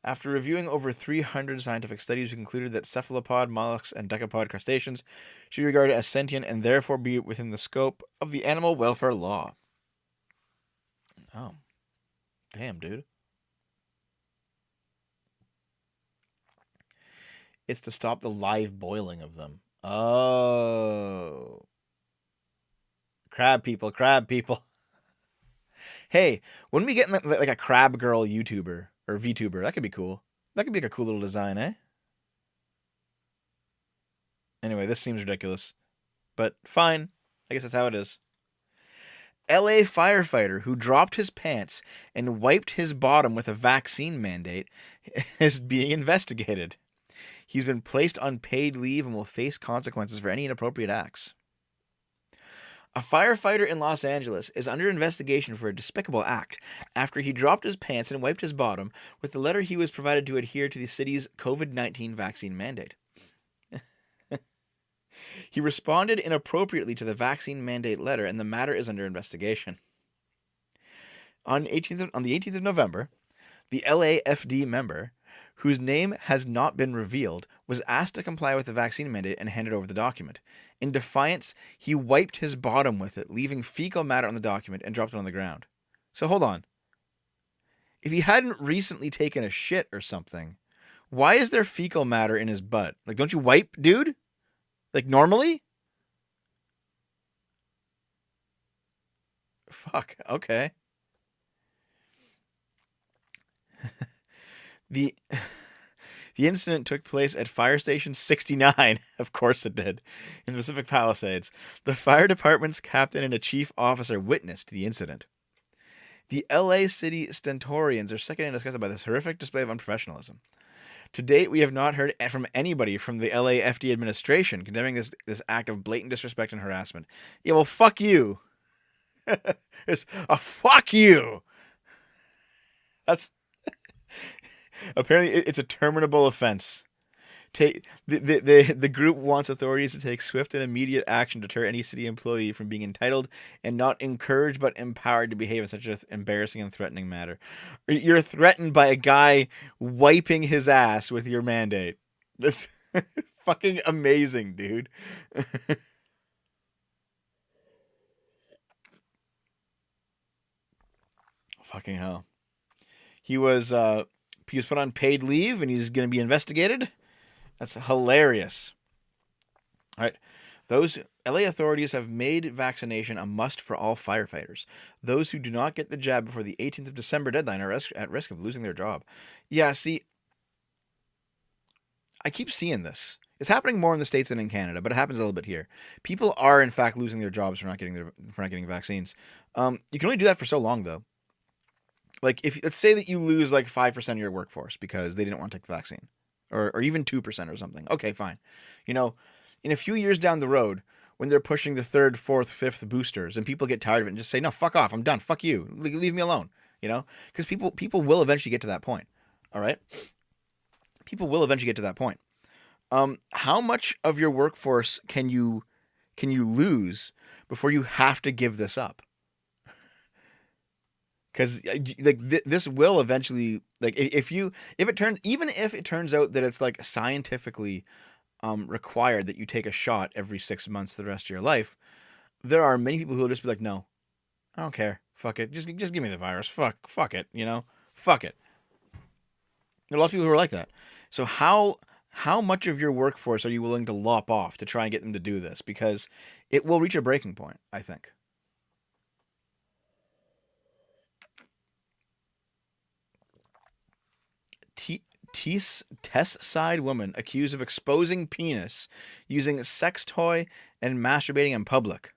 After reviewing over 300 scientific studies, we concluded that cephalopod, mollusks, and decapod crustaceans should be regarded as sentient and therefore be within the scope of the animal welfare law. Oh. Damn, dude. It's to stop the live boiling of them. Oh. Crab people, crab people. Hey, when we get like a crab girl YouTuber or VTuber, that could be cool. That could be like a cool little design, eh? Anyway, this seems ridiculous, but fine. I guess that's how it is. LA firefighter who dropped his pants and wiped his bottom with a vaccine mandate is being investigated. He's been placed on paid leave and will face consequences for any inappropriate acts. A firefighter in Los Angeles is under investigation for a despicable act after he dropped his pants and wiped his bottom with the letter he was provided to adhere to the city's COVID-19 vaccine mandate. He responded inappropriately to the vaccine mandate letter, and the matter is under investigation. On the 18th of November, the LAFD member, whose name has not been revealed, was asked to comply with the vaccine mandate and handed over the document. In defiance, he wiped his bottom with it, leaving fecal matter on the document, and dropped it on the ground. So hold on. If he hadn't recently taken a shit or something, why is there fecal matter in his butt? Like, don't you wipe, dude? Like, normally? Fuck, okay. The the incident took place at Fire Station 69. Of course it did. In the Pacific Palisades. The fire department's captain and a chief officer witnessed the incident. The LA City Stentorians are sickened and disgusted by this horrific display of unprofessionalism. To date, we have not heard from anybody from the LAFD administration condemning this act of blatant disrespect and harassment. Yeah, well, fuck you. It's a fuck you. That's apparently it's a terminable offense. The group wants authorities to take swift and immediate action to deter any city employee from being entitled and not encouraged but empowered to behave in such an embarrassing and threatening manner. You're threatened by a guy wiping his ass with your mandate. That's fucking amazing, dude. Fucking hell. He was put on paid leave and he's going to be investigated. That's hilarious. All right. Those LA authorities have made vaccination a must for all firefighters. Those who do not get the jab before the 18th of December deadline are at risk of losing their job. Yeah, see, I keep seeing this. It's happening more in the States than in Canada, but it happens a little bit here. People are, in fact, losing their jobs for not getting vaccines. You can only do that for so long, though. Like, if let's say that you lose like 5% of your workforce because they didn't want to take the vaccine, or even 2% or something. Okay, fine. You know, in a few years down the road, when they're pushing the third, fourth, fifth boosters, and people get tired of it and just say, "No, fuck off, I'm done. Fuck you, leave me alone." You know, because people will eventually get to that point. All right, people will eventually get to that point. How much of your workforce can you lose before you have to give this up? Because like this will eventually, like, if it turns out that it's like scientifically required that you take a shot every 6 months for the rest of your life, there are many people who will just be like, no, I don't care, fuck it, just give me the virus, fuck it, fuck it. There are lots of people who are like that. So how much of your workforce are you willing to lop off to try and get them to do this? Because it will reach a breaking point, I think. Tess-side woman accused of exposing penis using a sex toy and masturbating in public.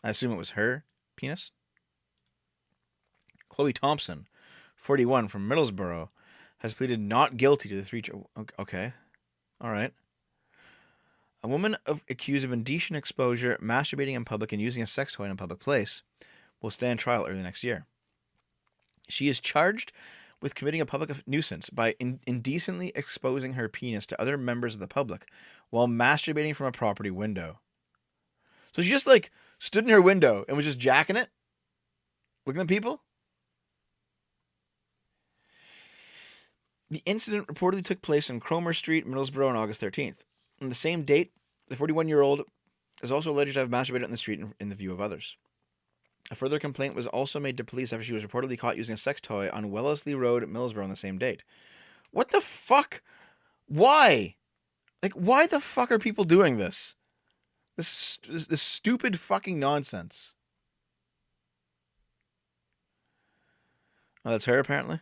I assume it was her penis. Chloe Thompson, 41, from Middlesbrough, has pleaded not guilty to the three. Okay, all right. A woman accused of indecent exposure, masturbating in public, and using a sex toy in a public place will stand trial early next year. She is charged with committing a public nuisance by indecently exposing her penis to other members of the public while masturbating from a property window. So she just like stood in her window and was just jacking it, looking at people. The incident reportedly took place on Cromer Street, Middlesbrough, on August 13th. On the same date, the 41-year-old is also alleged to have masturbated on the street in the view of others. A further complaint was also made to police after she was reportedly caught using a sex toy on Wellesley Road, Middlesbrough, on the same date. What the fuck? Why? Like, why the fuck are people doing this? This stupid fucking nonsense. Oh, that's her, apparently.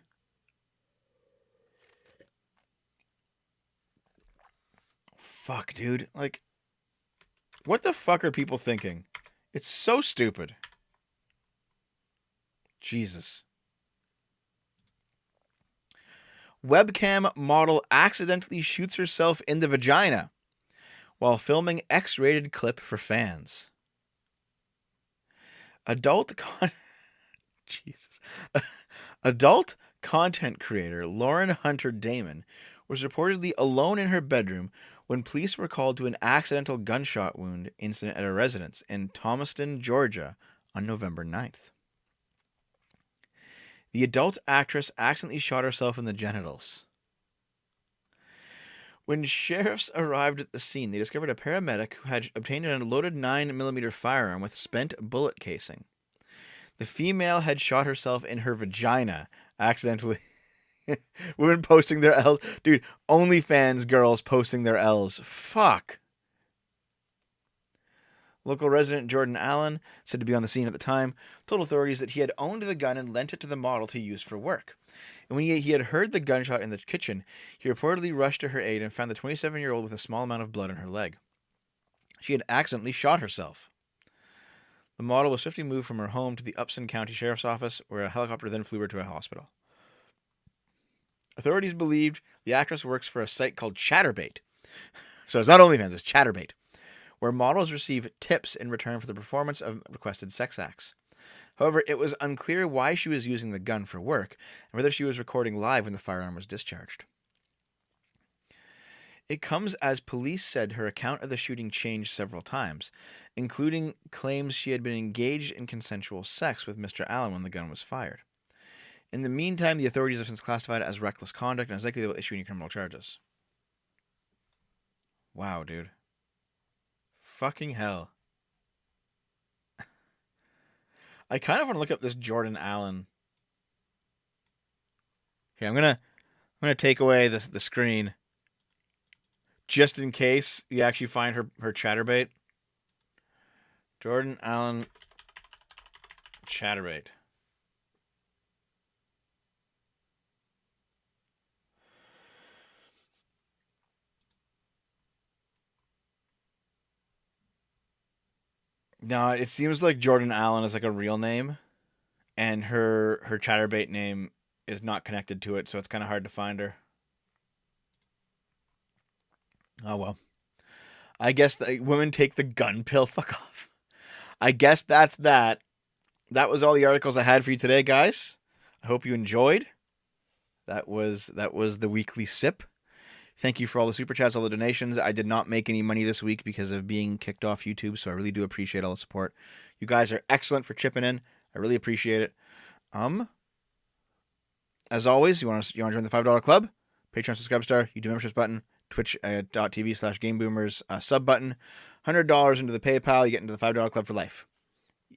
Fuck, dude. Like, what the fuck are people thinking? It's so stupid. Jesus. Webcam model accidentally shoots herself in the vagina while filming X-rated clip for fans. Jesus. Adult content creator Lauren Hunter Damon was reportedly alone in her bedroom when police were called to an accidental gunshot wound incident at a residence in Thomaston, Georgia on November 9th. The adult actress accidentally shot herself in the genitals. When sheriffs arrived at the scene, they discovered a paramedic who had obtained an unloaded 9mm firearm with spent bullet casing. The female had shot herself in her vagina accidentally. Women posting their L's. Dude, OnlyFans girls posting their L's. Fuck. Local resident Jordan Allen, said to be on the scene at the time, told authorities that he had owned the gun and lent it to the model to use for work. And when he had heard the gunshot in the kitchen, he reportedly rushed to her aid and found the 27-year-old with a small amount of blood on her leg. She had accidentally shot herself. The model was swiftly moved from her home to the Upson County Sheriff's Office, where a helicopter then flew her to a hospital. Authorities believed the actress works for a site called Chaturbate. So it's not OnlyFans, it's Chaturbate, where models receive tips in return for the performance of requested sex acts. However, it was unclear why she was using the gun for work, and whether she was recording live when the firearm was discharged. It comes as police said her account of the shooting changed several times, including claims she had been engaged in consensual sex with Mr. Allen when the gun was fired. In the meantime, the authorities have since classified it as reckless conduct and is likely they will issue any criminal charges. Wow, dude. Fucking hell. I kind of want to look up this Jordan Allen. Here, I'm gonna take away the screen, just in case you actually find her Chaturbate. Jordan Allen Chaturbate. No, it seems like Jordan Allen is like a real name, and her Chaturbate name is not connected to it, so it's kind of hard to find her. Oh well. I guess the women take the gun pill. Fuck off. I guess that's that. That was all the articles I had for you today, guys. I hope you enjoyed. That was the weekly sip. Thank you for all the super chats, all the donations. I did not make any money this week because of being kicked off YouTube, so I really do appreciate all the support. You guys are excellent for chipping in. I really appreciate it. As always, you want to join the $5 club? Patreon subscribe star, YouTube memberships button, twitch.tv/GameBoomers sub button, $100 into the PayPal. You get into the $5 club for life.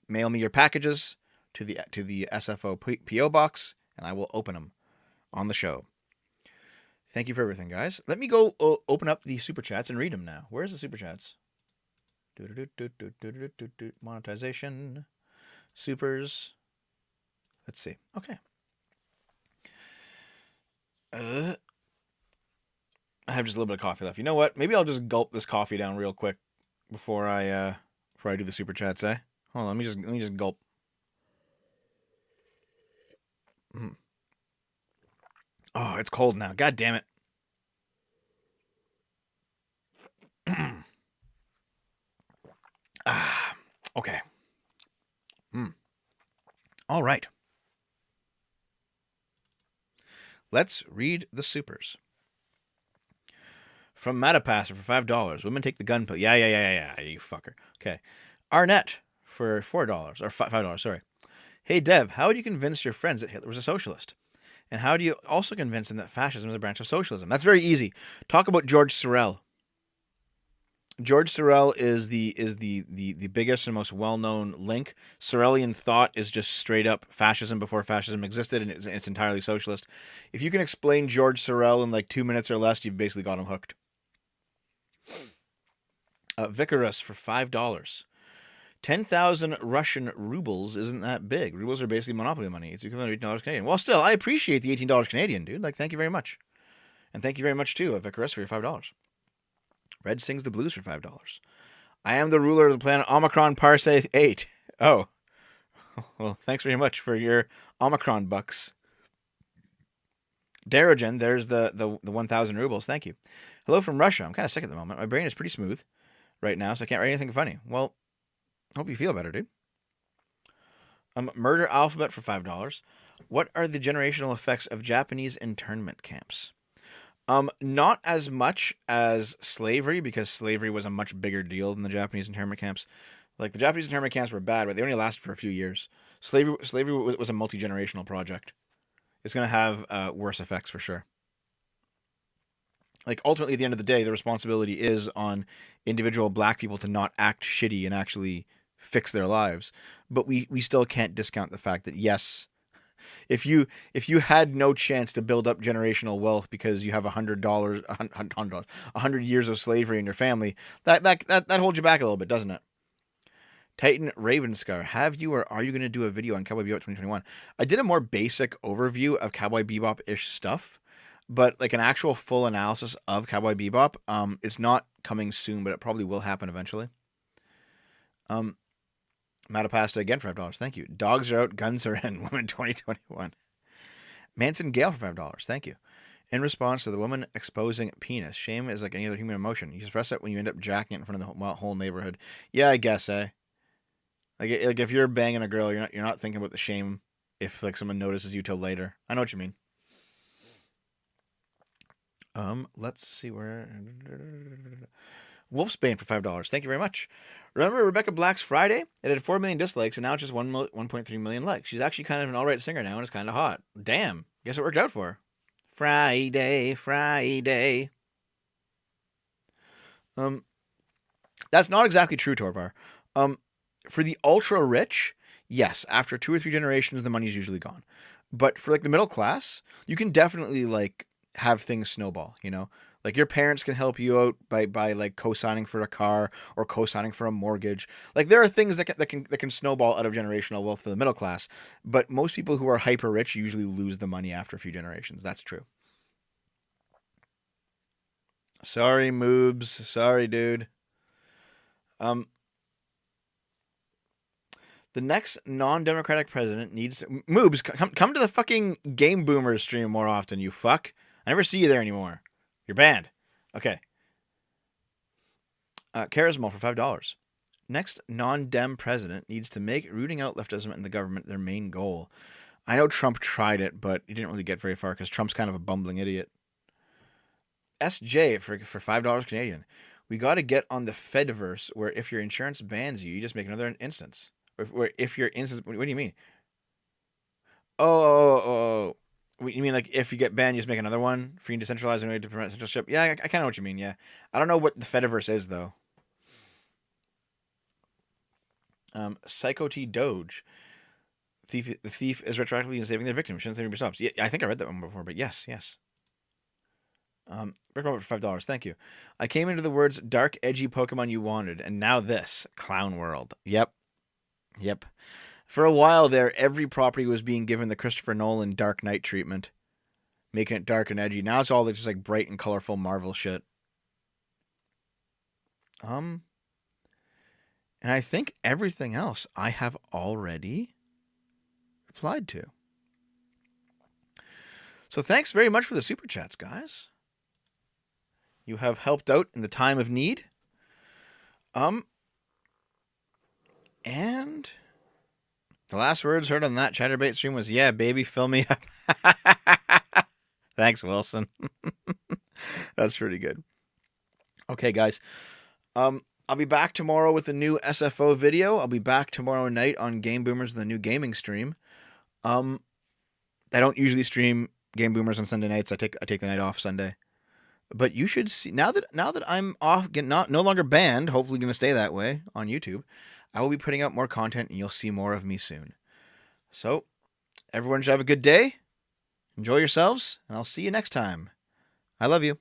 Mail me your packages to the SFO PO box, and I will open them on the show. Thank you for everything, guys. Let me go open up the super chats and read them now. Where's the super chats? Monetization. Supers. Let's see. Okay. I have just a little bit of coffee left. You know what? Maybe I'll just gulp this coffee down real quick before I do the super chats, eh? Hold on, let me just gulp. Oh, it's cold now. God damn it. Okay. All right. Let's read the supers. From Matapasser for $5. Women take the gun pill. Yeah, you fucker. Okay. Arnett for $4 or $5. Sorry. Hey Dev, how would you convince your friends that Hitler was a socialist? And how do you also convince them that fascism is a branch of socialism? That's very easy. Talk about George Sorel. George Sorel is the biggest and most well-known link. Sorelian thought is just straight up fascism before fascism existed, and it's entirely socialist. If you can explain George Sorel in like 2 minutes or less, you've basically got him hooked. Vicarus for $5. 10,000 Russian rubles isn't that big. Rubles are basically monopoly money. It's equivalent to $18 Canadian. Well, still, I appreciate the $18 Canadian, dude. Like, thank you very much. And thank you very much, too, Vicarus, for your $5. Red sings the blues for $5. I am the ruler of the planet Omicron Parsec 8. Oh. Well, thanks very much for your Omicron bucks. Darogen, there's the 1,000 rubles. Thank you. Hello from Russia. I'm kind of sick at the moment. My brain is pretty smooth right now, so I can't write anything funny. Well, hope you feel better, dude. Murder Alphabet for $5. What are the generational effects of Japanese internment camps? Not as much as slavery, because slavery was a much bigger deal than the Japanese internment camps. Like, the Japanese internment camps were bad, but they only lasted for a few years. Slavery was a multi-generational project. It's going to have worse effects for sure. Like, ultimately, at the end of the day, the responsibility is on individual black people to not act shitty and actually fix their lives. But we still can't discount the fact that, yes, if you had no chance to build up generational wealth because you have $100 years of slavery in your family, that holds you back a little bit, doesn't it? Titan Ravenscar, have you or are you going to do a video on Cowboy Bebop 2021? I did a more basic overview of Cowboy Bebop-ish stuff, but like an actual full analysis of Cowboy Bebop, it's not coming soon, but it probably will happen eventually. Matapasta again for $5. Thank you. Dogs are out, guns are in. Women 2021. Manson Gale for $5. Thank you. In response to the woman exposing penis, shame is like any other human emotion. You express it when you end up jacking it in front of the whole neighborhood. Yeah, I guess, eh? Like if you're banging a girl, you're not thinking about the shame if like someone notices you till later. I know what you mean. Let's see where. Wolfsbane for $5. Thank you very much. Remember Rebecca Black's Friday? It had 4 million dislikes, and now it's just 1.3 million likes. She's actually kind of an alright singer now, and it's kind of hot. Damn. Guess it worked out for her. Friday. That's not exactly true, Torvar. For the ultra rich, yes, after 2 or 3 generations, the money's usually gone. But for like the middle class, you can definitely like have things snowball, you know? Like your parents can help you out by like co-signing for a car or co-signing for a mortgage. Like there are things that can snowball out of generational wealth for the middle class, but most people who are hyper rich usually lose the money after a few generations. That's true. Sorry, Moobs. Sorry, dude. The next non-democratic president needs to... Moobs, come to the fucking Game Boomers stream more often, you fuck. I never see you there anymore. You're banned. Okay. Charisma for $5. Next non-dem president needs to make rooting out leftism in the government their main goal. I know Trump tried it, but he didn't really get very far because Trump's kind of a bumbling idiot. SJ for $5 Canadian. We got to get on the Fediverse where if your insurance bans you, you just make another instance. Or if your instance... What do you mean? Oh. You mean like if you get banned, you just make another one for you to decentralize in order to prevent censorship? Yeah, I kind of know what you mean, yeah. I don't know what the Fediverse is, though. Psycho T Doge. The thief is retroactively saving their victim. Shouldn't save yourselves. Yeah, I think I read that one before, but yes. Rick Robert for $5. Thank you. I came into the words dark, edgy Pokemon you wanted, and now this. Clown World. Yep. For a while there, every property was being given the Christopher Nolan Dark Knight treatment, making it dark and edgy. Now it's all just like bright and colorful Marvel shit. And I think everything else I have already replied to. So thanks very much for the super chats, guys. You have helped out in the time of need. And the last words heard on that Chatterbait stream was, yeah, baby, fill me up. Thanks, Wilson. That's pretty good. Okay, guys. I'll be back tomorrow with a new SFO video. I'll be back tomorrow night on Game Boomers with a new gaming stream. I don't usually stream Game Boomers on Sunday nights. I take the night off Sunday. But you should see now that I'm off, no longer banned, hopefully going to stay that way on YouTube. I will be putting out more content, and you'll see more of me soon. So, everyone should have a good day. Enjoy yourselves, and I'll see you next time. I love you.